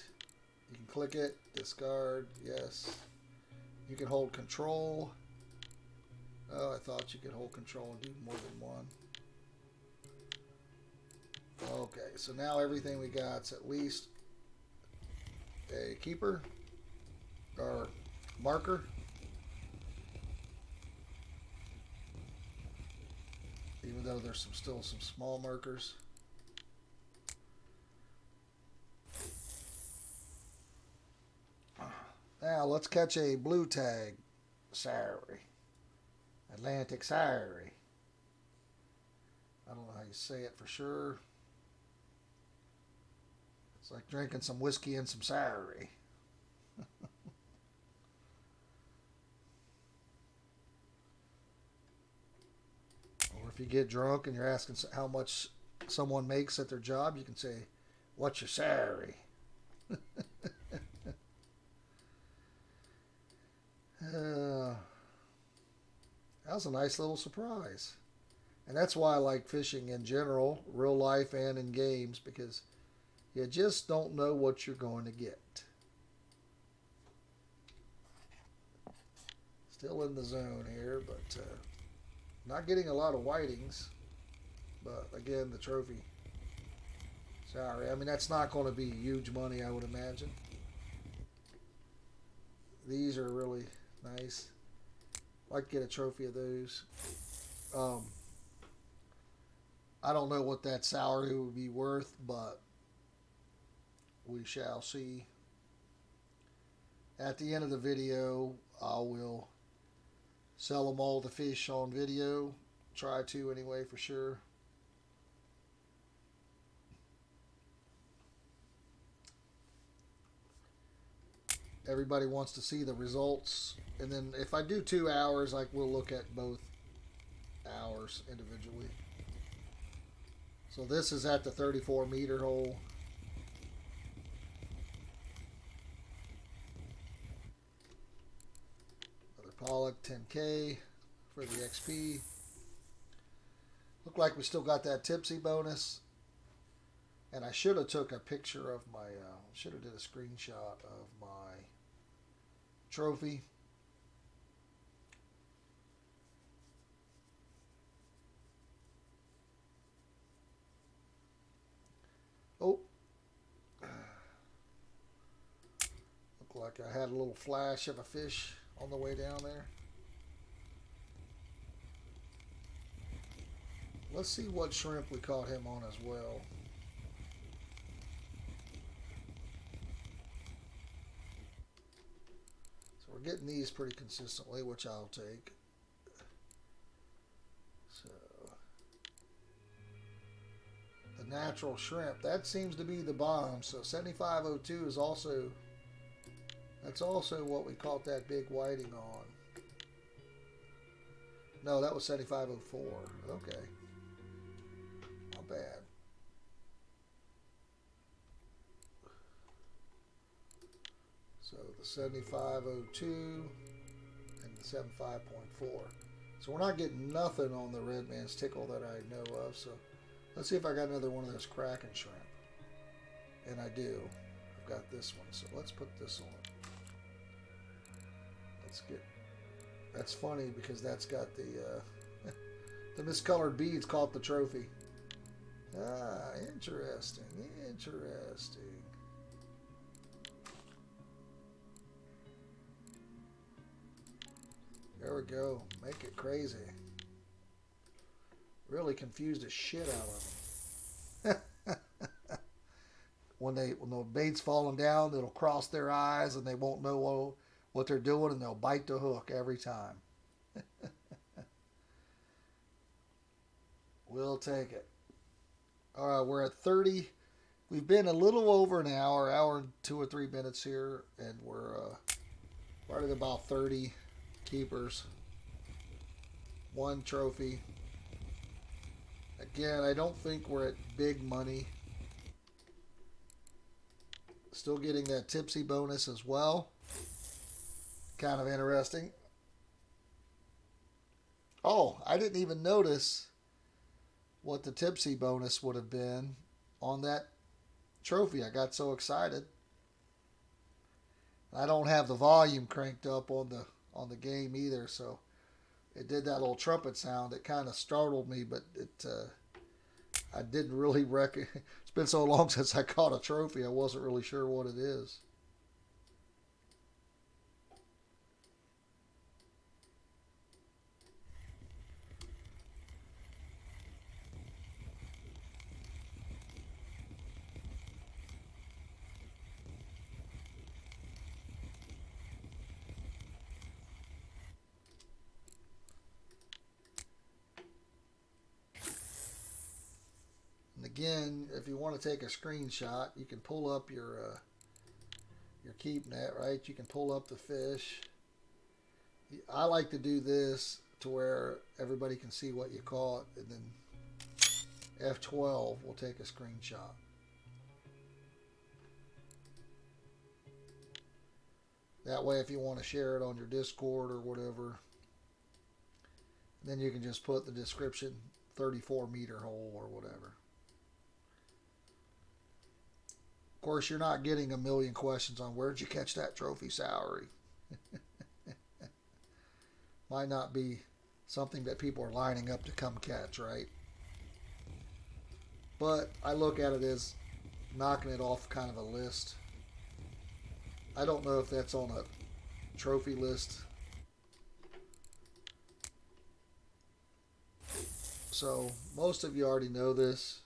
you can click it, discard, yes. You can hold control. Oh, I thought you could hold control and do more than one. Okay, so now everything we got's at least a keeper or marker. Even though there's still some small markers. Now let's catch a blue tag Saury. Atlantic Saury. I don't know how you say it for sure. It's like drinking some whiskey and some Saury. Or if you get drunk and you're asking how much someone makes at their job, you can say, "What's your salary?" That was a nice little surprise. And that's why I like fishing in general, real life and in games, because you just don't know what you're going to get. Still in the zone here, but not getting a lot of whitings. But again, the trophy. Sorry, I mean, that's not going to be huge money, I would imagine. These are really nice. I'd like to get a trophy of those. I don't know what that salary would be worth, but we shall see. At the end of the video, I will sell them all the fish on video. Try to anyway, for sure. Everybody wants to see the results. And then if I do 2 hours, like, we'll look at both hours individually. So this is at the 34-meter hole. Another pollock, 10K for the XP. Look like we still got that tipsy bonus. And I should have took a picture of my, should have did a screenshot of my trophy. Oh. Looked like I had a little flash of a fish on the way down there. Let's see what shrimp we caught him on as well. So we're getting these pretty consistently, which I'll take. So the natural shrimp, that seems to be the bomb. So 7502 is also, that's also what we caught that big whiting on. No, that was 7504. Okay. Not bad. So the 7502 and the 75.4. So we're not getting nothing on the red man's tickle that I know of. So let's see if I got another one of those Kraken shrimp. And I do. I've got this one. So let's put this on. Let's get. That's funny because that's got the the miscolored beads caught the trophy. Ah, interesting. Interesting. There we go. Make it crazy. Really confused the shit out of them. when the bait's falling down, it'll cross their eyes and they won't know what they're doing, and they'll bite the hook every time. We'll take it. All right, we're at 30. We've been a little over an hour and 2 or 3 minutes here, and we're right at about 30 keepers. 1 trophy. Again, I don't think we're at big money. Still getting that tipsy bonus as well. Kind of interesting. Oh, I didn't even notice what the tipsy bonus would have been on that trophy. I got so excited. I don't have the volume cranked up on the game either, so it did that little trumpet sound. It kind of startled me, but I didn't really it's been so long since I caught a trophy, I wasn't really sure what it is. Again, if you want to take a screenshot, you can pull up your keep net, right? You can pull up the fish. I like to do this to where everybody can see what you caught, and then F12 will take a screenshot. That way, if you want to share it on your Discord or whatever, then you can just put the description 34-meter hole or whatever. Of course, you're not getting a million questions on where'd you catch that trophy, Saury. Might not be something that people are lining up to come catch, right? But I look at it as knocking it off kind of a list. I don't know if that's on a trophy list. So most of you already know this.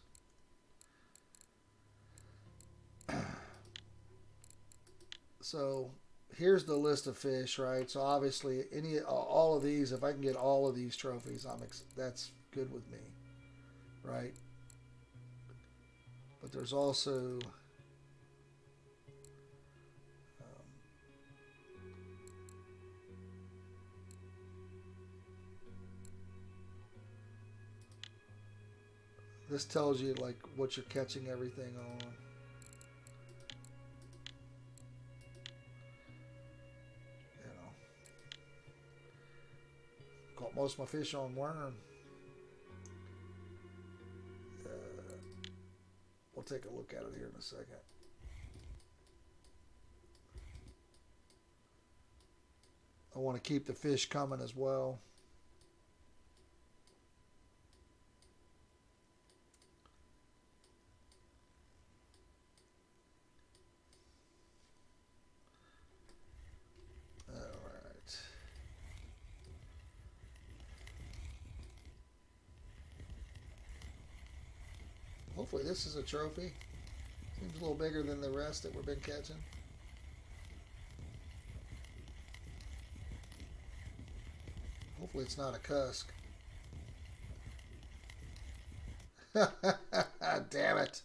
So here's the list of fish, right? So obviously, all of these, if I can get all of these trophies, that's good with me, right? But there's also this tells you like what you're catching everything on. You know, caught most of my fish on worm. We'll take a look at it here in a second. I want to keep the fish coming as well. Hopefully this is a trophy. Seems a little bigger than the rest that we've been catching. Hopefully it's not a cusk. Damn it.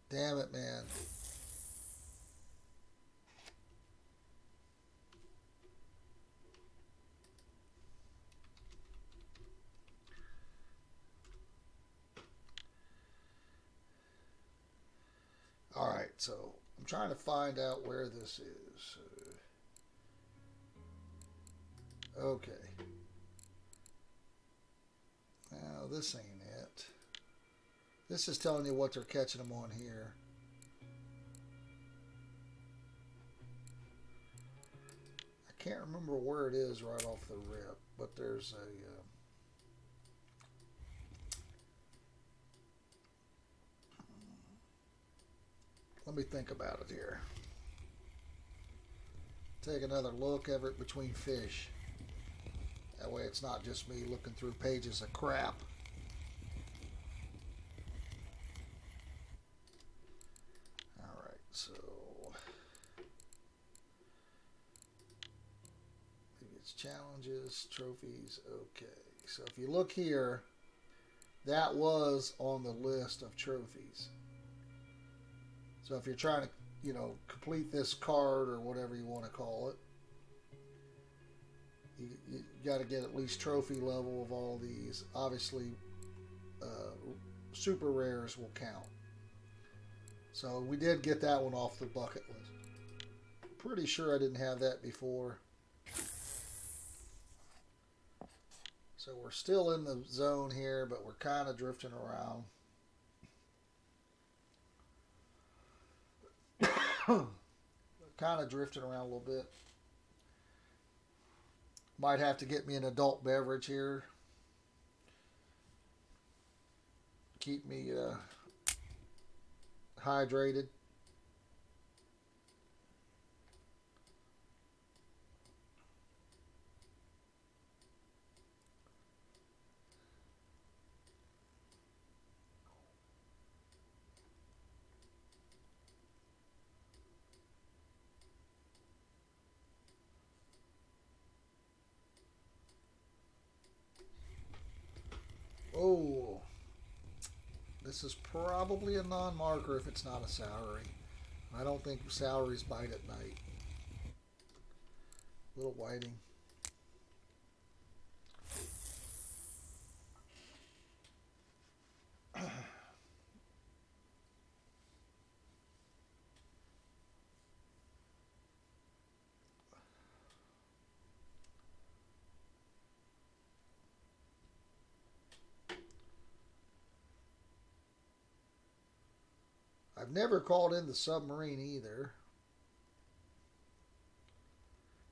Damn it, man. Alright, so I'm trying to find out where this is. Okay. Now, this ain't it. This is telling you what they're catching them on here. I can't remember where it is right off the rip, but there's a... let me think about it here. Take another look at it between fish. That way it's not just me looking through pages of crap. Alright, so... maybe it's challenges, trophies, okay. So if you look here, that was on the list of trophies. So if you're trying to, you know, complete this card or whatever you want to call it, you got to get at least trophy level of all these. Obviously, super rares will count. So we did get that one off the bucket list. Pretty sure I didn't have that before. So we're still in the zone here, but we're kind of drifting around. Kind of drifting around a little bit. Might have to get me an adult beverage here. Keep me hydrated. Oh, this is probably a non-marker if it's not a Saury. I don't think Sauries bite at night. Little whiting. I've never called in the submarine either.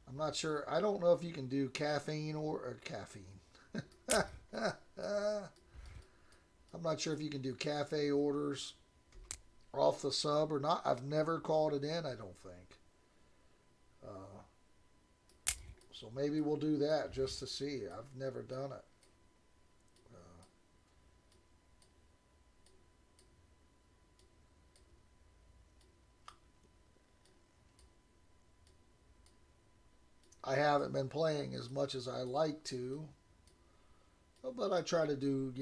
I'm not sure. I don't know if you can do caffeine or caffeine. I'm not sure if you can do cafe orders off the sub or not. I've never called it in, I don't think. So maybe we'll do that just to see. I've never done it. I haven't been playing as much as I like to, but I try to do,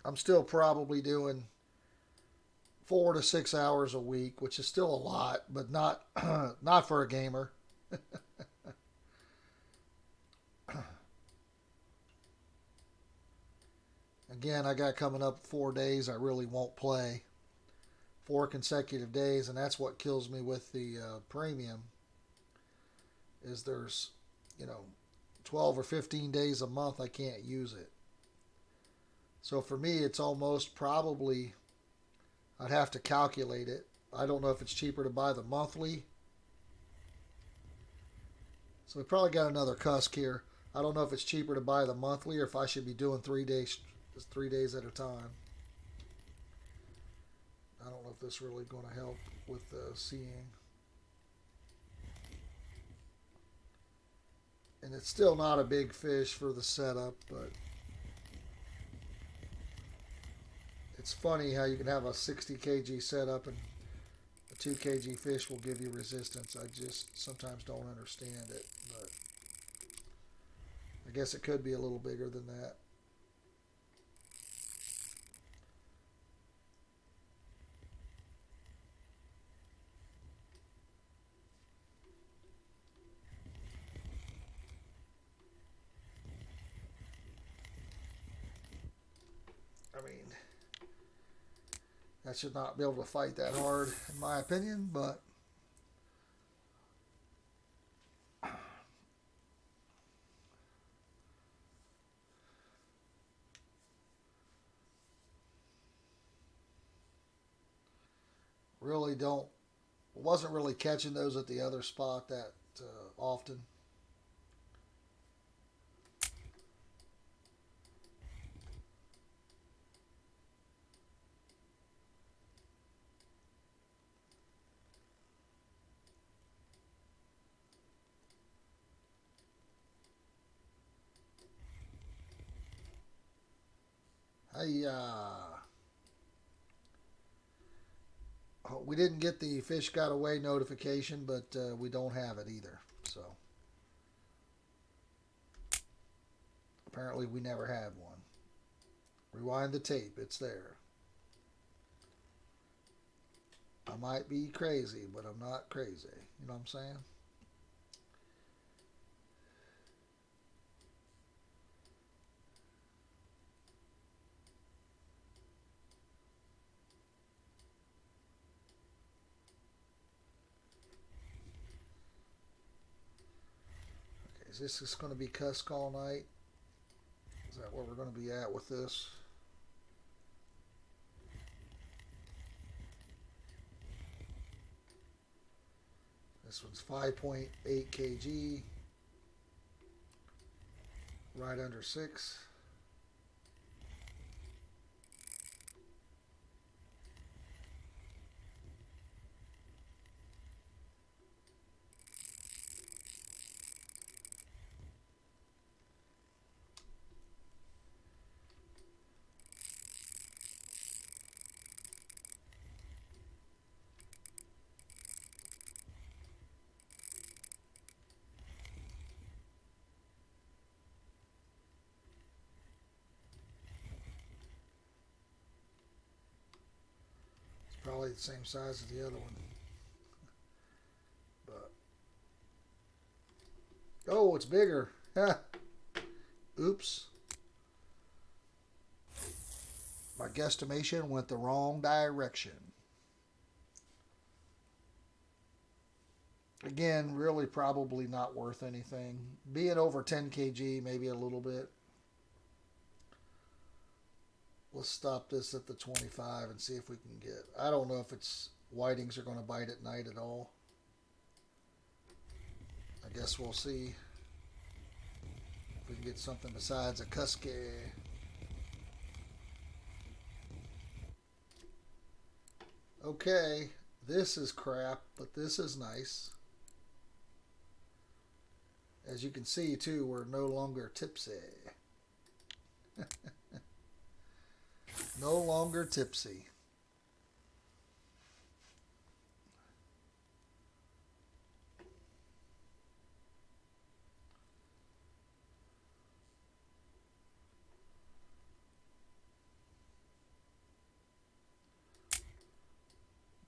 I'm still probably doing 4 to 6 hours a week, which is still a lot, but not not for a gamer. Again, I got coming up 4 days I really won't play. 4 consecutive days, and that's what kills me with the premium. Is there's, you know, 12 or 15 days a month I can't use it. So for me, it's almost probably I'd have to calculate it. I don't know if it's cheaper to buy the monthly. So we probably got another cusk here. I don't know if it's cheaper to buy the monthly or if I should be doing 3 days at a time. I don't know if this is really going to help with seeing. And it's still not a big fish for the setup, but it's funny how you can have a 60 kg setup and a 2 kg fish will give you resistance. I just sometimes don't understand it, but I guess it could be a little bigger than that. I mean, that should not be able to fight that hard, in my opinion, but really don't, wasn't really catching those at the other spot that often. Hey, we didn't get the fish got away notification, but we don't have it either. So apparently we never had one. Rewind the tape, it's there. I might be crazy, but I'm not crazy. You know what I'm saying? Okay, is this just going to be cusk all night? Is that where we're going to be at with this? This one's 5.8 kg, right under 6. Probably the same size as the other one. But oh, it's bigger. Oops. My guesstimation went the wrong direction. Again, really probably not worth anything. Being over 10 kg, maybe a little bit. Let's stop this at the 25 and see if we can get. I don't know if it's whitings are going to bite at night at all. I guess we'll see if we can get something besides a cuske. Okay, this is crap, but this is nice. As you can see, too, we're no longer tipsy. No longer tipsy.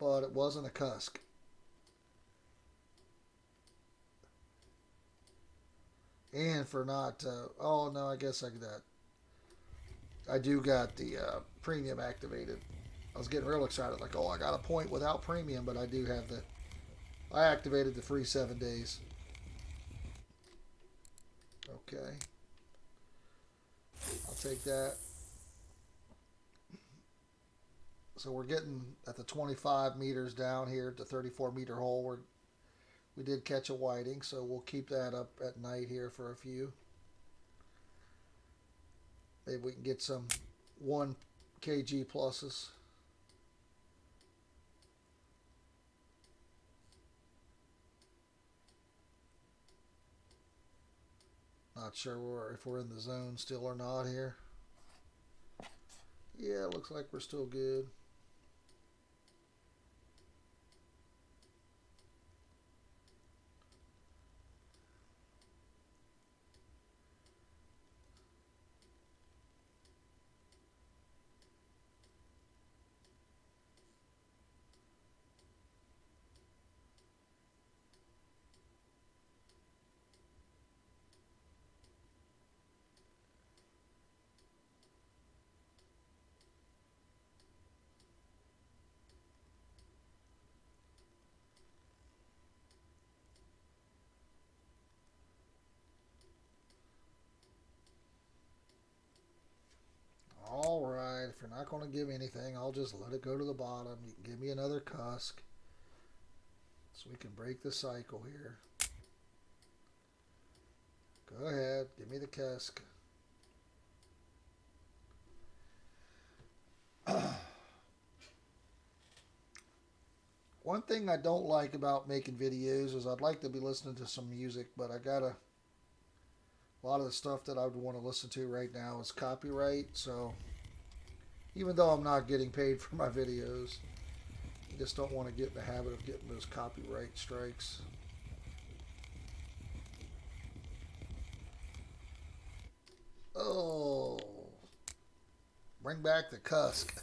but it wasn't a cusk. And for not, oh no, I guess I do got the premium activated. I was getting real excited, like, oh, I got a point without premium, but I do have I activated the free 7 days. Okay. I'll take that. So we're getting at the 25 meters down here at the 34-meter hole. We did catch a whiting, so we'll keep that up at night here for a few. Maybe we can get some 1 kg pluses. Not sure if we're in the zone still or not here. Yeah, it looks like we're still good. All right, if you're not going to give me anything, I'll just let it go to the bottom. You can give me another cusk so we can break the cycle here. Go ahead, give me the cusk. One thing I don't like about making videos is I'd like to be listening to some music, but a lot of the stuff that I would want to listen to right now is copyright, so even though I'm not getting paid for my videos, I just don't want to get in the habit of getting those copyright strikes. Oh, bring back the cusk.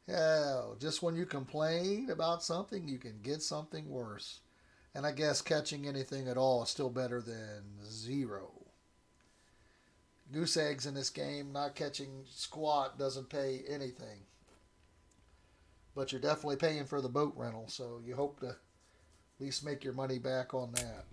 Yeah, just when you complain about something, you can get something worse. And I guess catching anything at all is still better than zero. Goose eggs in this game, not catching squat doesn't pay anything. But you're definitely paying for the boat rental, so you hope to at least make your money back on that.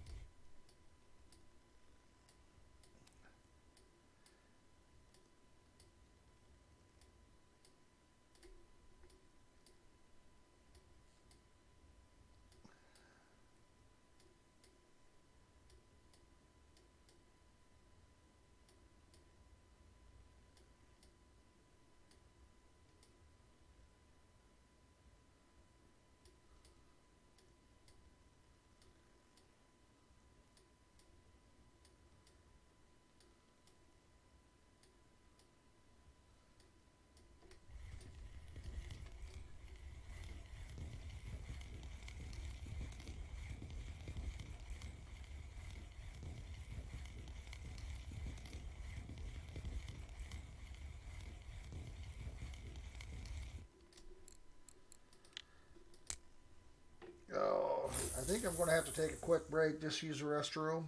Oh, I think I'm going to have to take a quick break, just use the restroom.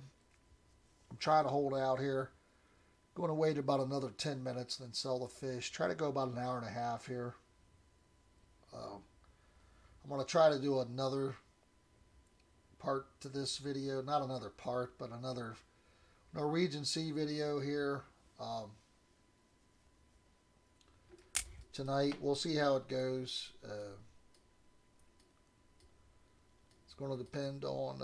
I'm trying to hold out here. Going to wait about another 10 minutes and then sell the fish. Try to go about an hour and a half here. I'm going to try to do another part to this video. Not another part, but another Norwegian Sea video here tonight. We'll see how it goes. It's going to depend on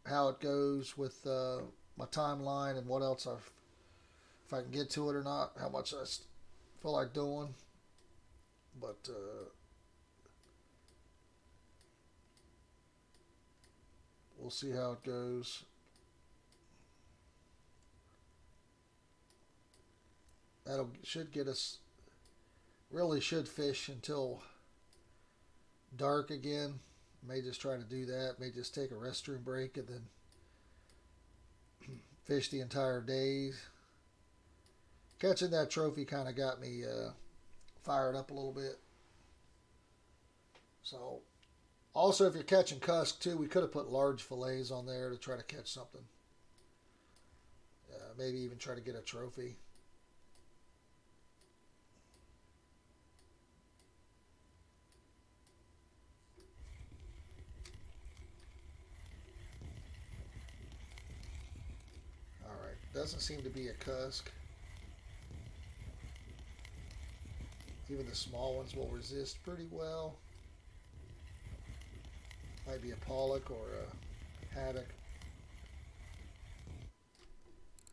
how it goes with my timeline and what else if I can get to it or not, how much I feel like doing. But we'll see how it goes. That'll should get us. Really should fish until dark again. May just try to do that. May just take a restroom break and then fish the entire day. Catching that trophy kind of got me fired up a little bit. So, also, if you're catching cusk too, we could have put large fillets on there to try to catch something. Maybe even try to get a trophy. All right, doesn't seem to be a cusk. Even the small ones will resist pretty well. Might be a pollock or a haddock.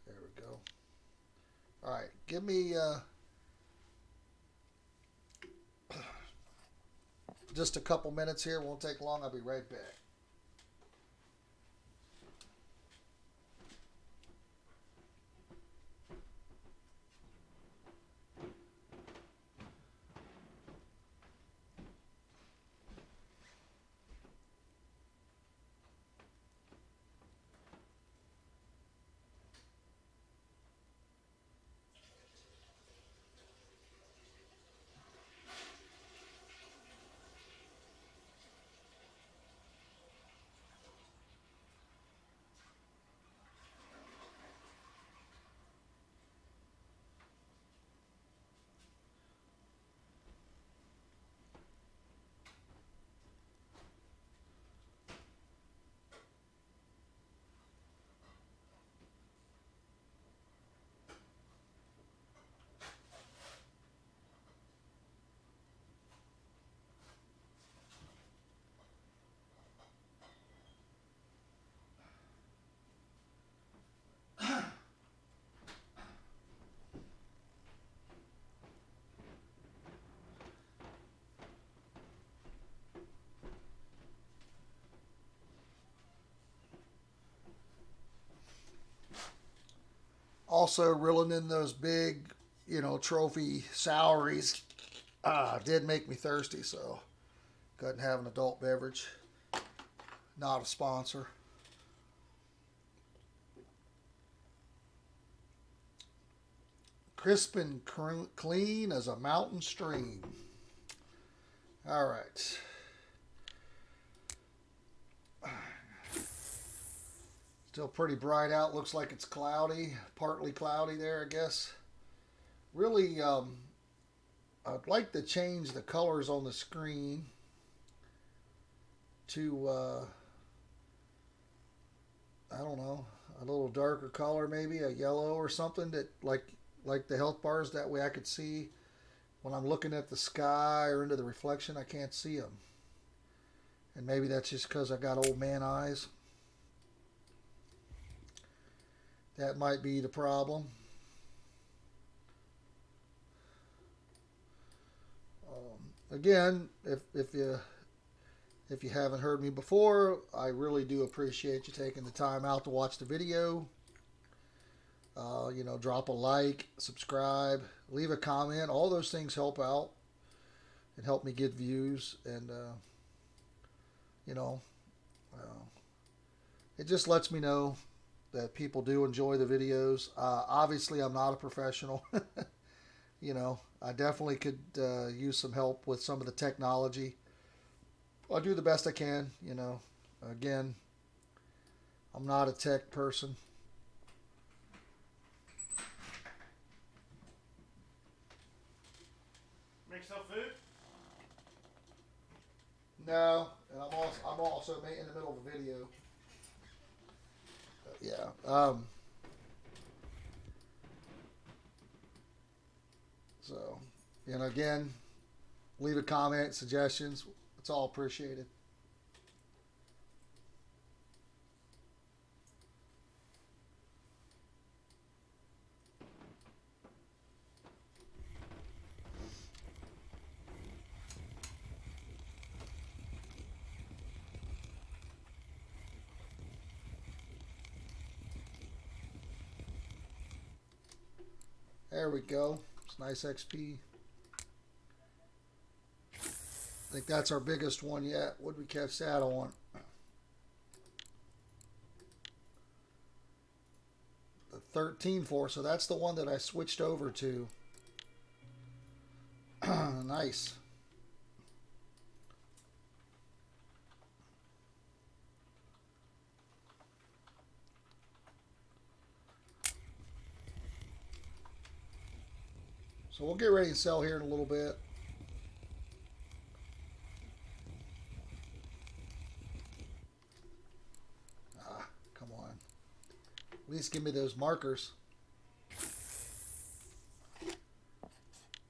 There we go. All right, give me just a couple minutes here. Won't take long. I'll be right back. Also, reeling in those big, trophy Sauries did make me thirsty, so couldn't have an adult beverage. Not a sponsor. Crisp and clean as a mountain stream. All right. Still pretty bright out. Looks like it's cloudy, partly cloudy there, I guess. Really, I'd like to change the colors on the screen to, I don't know, a little darker color, maybe a yellow or something that like the health bars. That way I could see when I'm looking at the sky or into the reflection, I can't see them. And maybe that's just because I got old man eyes. That might be the problem. Again, if you haven't heard me before, I really do appreciate you taking the time out to watch the video. Drop a like, subscribe, leave a comment. All those things help out and help me get views. And it just lets me know that people do enjoy the videos. Obviously, I'm not a professional. I definitely could use some help with some of the technology. I'll do the best I can. Again, I'm not a tech person. Make some food? No, and I'm also in the middle of a video. Yeah. So, again, leave a comment, suggestions. It's all appreciated. There we go. It's nice XP. I think that's our biggest one yet. What did we catch that on? The 13 for. So that's the one that I switched over to. Nice. So we'll get ready to sell here in a little bit. Ah, come on. At least give me those markers.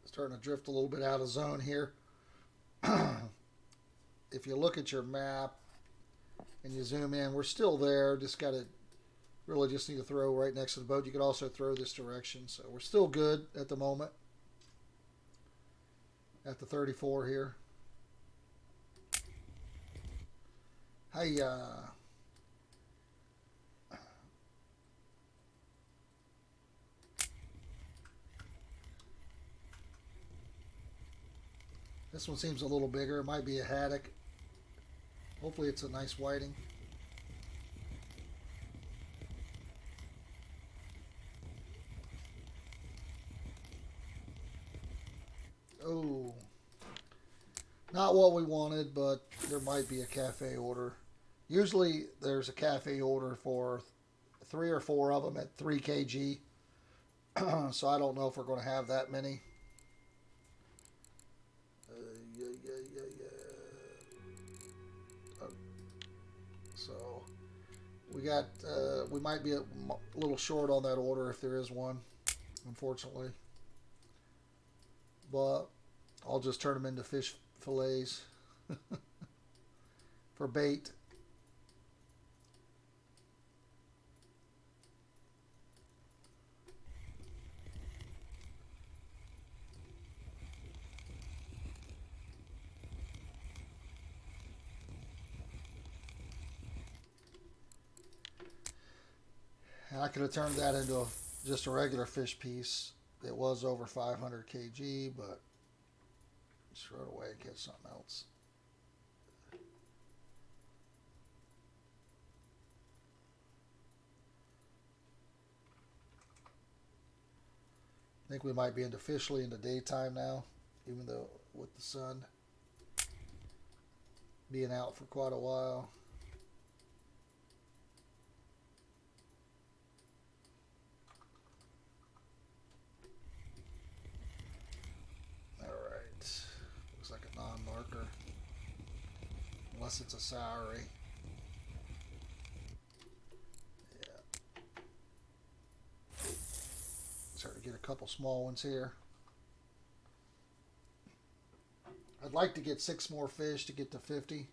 Starting to drift a little bit out of zone here. If you look at your map and you zoom in, we're still there. Just got to really just need to throw right next to the boat. You could also throw this direction. So we're still good at the moment. At the 34 here. Hiya. This one seems a little bigger. It might be a haddock. Hopefully it's a nice whiting. Oh, not what we wanted, but there might be a cafe order. Usually there's a cafe order for 3 or 4 of them at 3 kg. So I don't know if we're going to have that many. So we might be a little short on that order if there is one, unfortunately. But I'll just turn them into fish fillets for bait. And I could have turned that into just a regular fish piece. It was over 500 kg, but just throw it away and get something else. I think we might be into officially in the daytime now, even though with the sun being out for quite a while. Looks like a non-marker, unless it's a Saury. Yeah. Start to get a couple small ones here. I'd like to get 6 more fish to get to 50.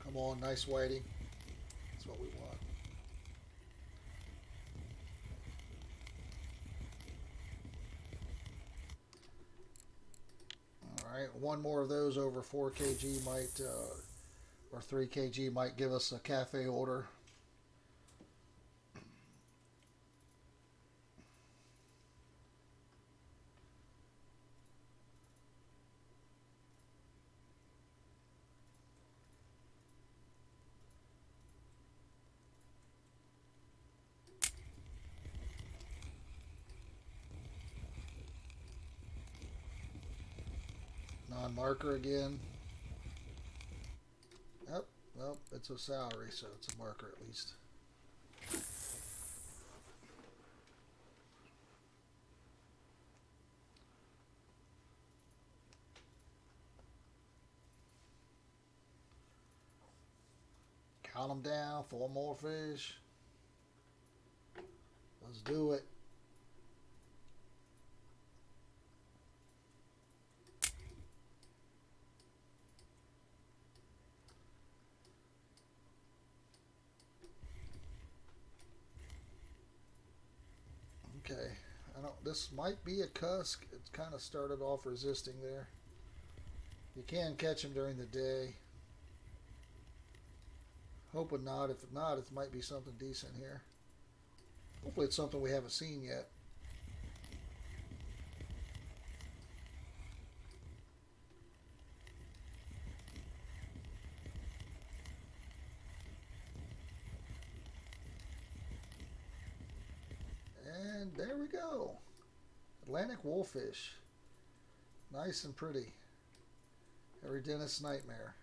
Come on, nice whiting. That's what we want. All right, one more of those over 4 kg might, or 3 kg might give us a cafe order. Non-marker again. Yep, well, it's a Saury, so it's a marker at least. Count them down, 4 more fish. Let's do it. Okay, this might be a cusk. It's kind of started off resisting there. You can catch them during the day. Hoping not. If not, it might be something decent here. Hopefully it's something we haven't seen yet. And there we go. Atlantic wolffish. Nice and pretty. Every dentist's nightmare.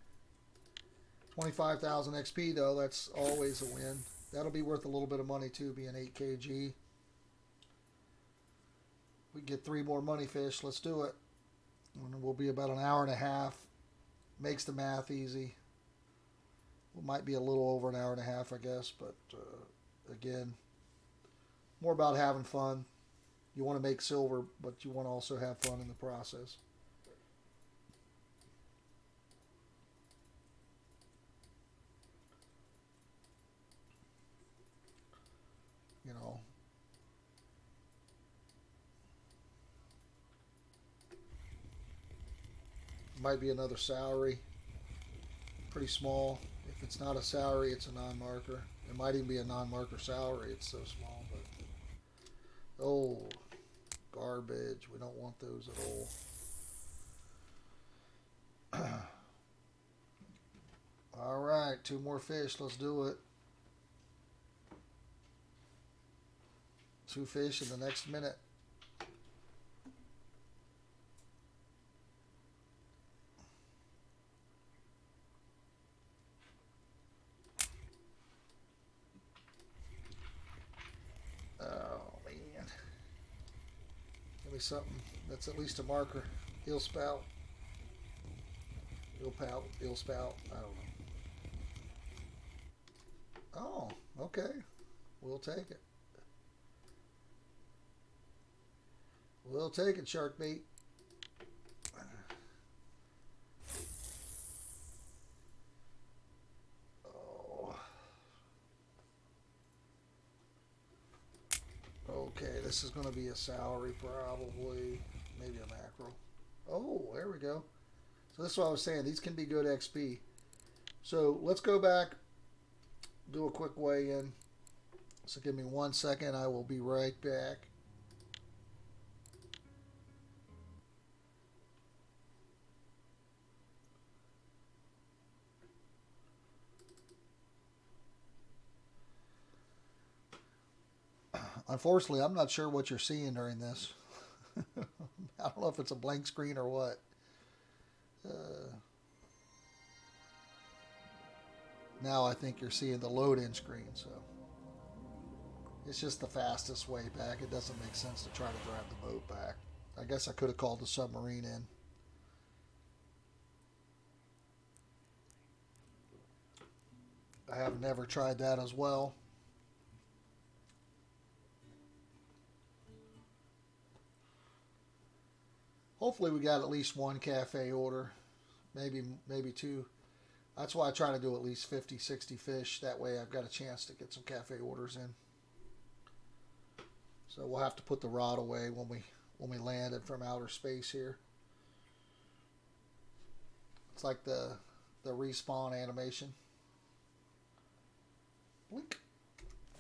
25,000 XP though, that's always a win. That'll be worth a little bit of money too, being 8 kg. We get 3 more money fish. Let's do it. And we'll be about an hour and a half. Makes the math easy. It might be a little over an hour and a half, I guess. But again, more about having fun. You want to make silver, but you want to also have fun in the process. You know, might be another Saury. Pretty small. If it's not a Saury, it's a non-marker. It might even be a non-marker Saury. It's so small. But oh, garbage. We don't want those at all. All right, 2 more fish. Let's do it. 2 fish in the next minute. Oh, man. Give me something that's at least a marker. Eel spout. Eel spout. I don't know. Oh, okay. We'll take it. We'll take it, shark bait. Oh. Okay, this is going to be a Saury probably. Maybe a mackerel. Oh, there we go. So this is what I was saying. These can be good XP. So let's go back, do a quick weigh-in. So give me 1 second. I will be right back. Unfortunately, I'm not sure what you're seeing during this. I don't know if it's a blank screen or what. Now I think you're seeing the load-in screen, so it's just the fastest way back. It doesn't make sense to try to drive the boat back. I guess I could have called the submarine in. I have never tried that as well. Hopefully we got at least 1 cafe order, maybe 2. That's why I try to do at least 50, 60 fish. That way I've got a chance to get some cafe orders in. So we'll have to put the rod away when we land it from outer space here. It's like the respawn animation. Blink.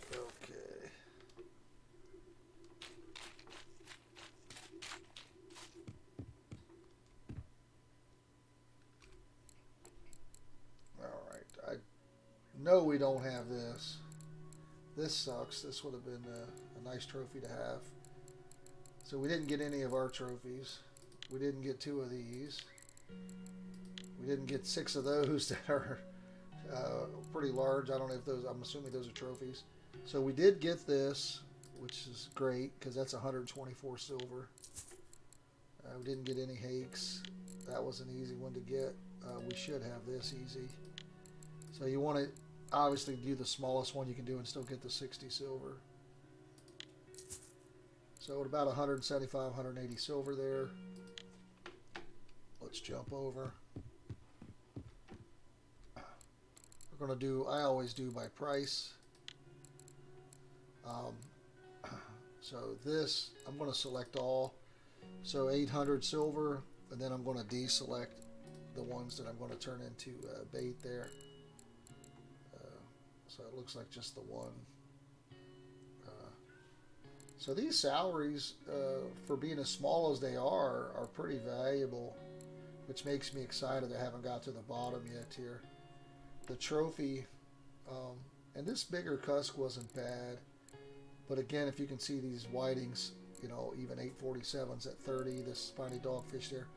Okay. No, we don't have this. This sucks. This would have been a nice trophy to have. So we didn't get any of our trophies. We didn't get 2 of these. We didn't get 6 of those that are pretty large. I don't know if those, I'm assuming those are trophies. So we did get this, which is great because that's 124 silver. We didn't get any hakes. That was an easy one to get. We should have this easy. So you want to obviously do the smallest one you can do and still get the 60 silver. So at about 175, 180 silver there. Let's jump over. We're going to do, I always do by price. So this, I'm going to select all. So 800 silver, and then I'm going to deselect the ones that I'm going to turn into bait there. So it looks like just the one. So these Sauries, for being as small as they are pretty valuable, which makes me excited. I haven't got to the bottom yet here. The trophy, and this bigger cusk wasn't bad. But again, if you can see these whitings, you know, even 847s at 30, this spiny dogfish there.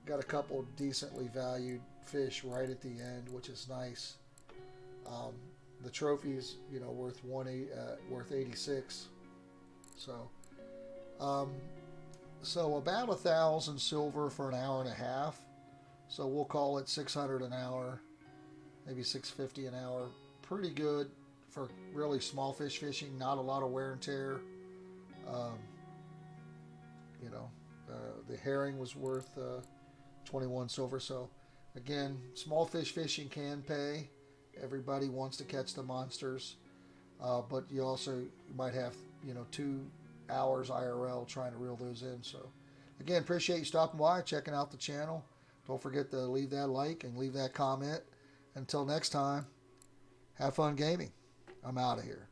got a couple decently valued fish right at the end, which is nice. Um, the trophy's worth 86. So um, so about 1,000 silver for an hour and a half. So we'll call it 600 an hour, maybe 650 an hour. Pretty good for really small fish fishing. Not a lot of wear and tear. Um, you know, the herring was worth 21 silver. So again, small fish fishing can pay. Everybody wants to catch the monsters, but you might have 2 hours IRL trying to reel those in. So again, appreciate you stopping by, checking out the channel. Don't forget to leave that like and leave that comment. Until next time, have fun gaming. I'm out of here.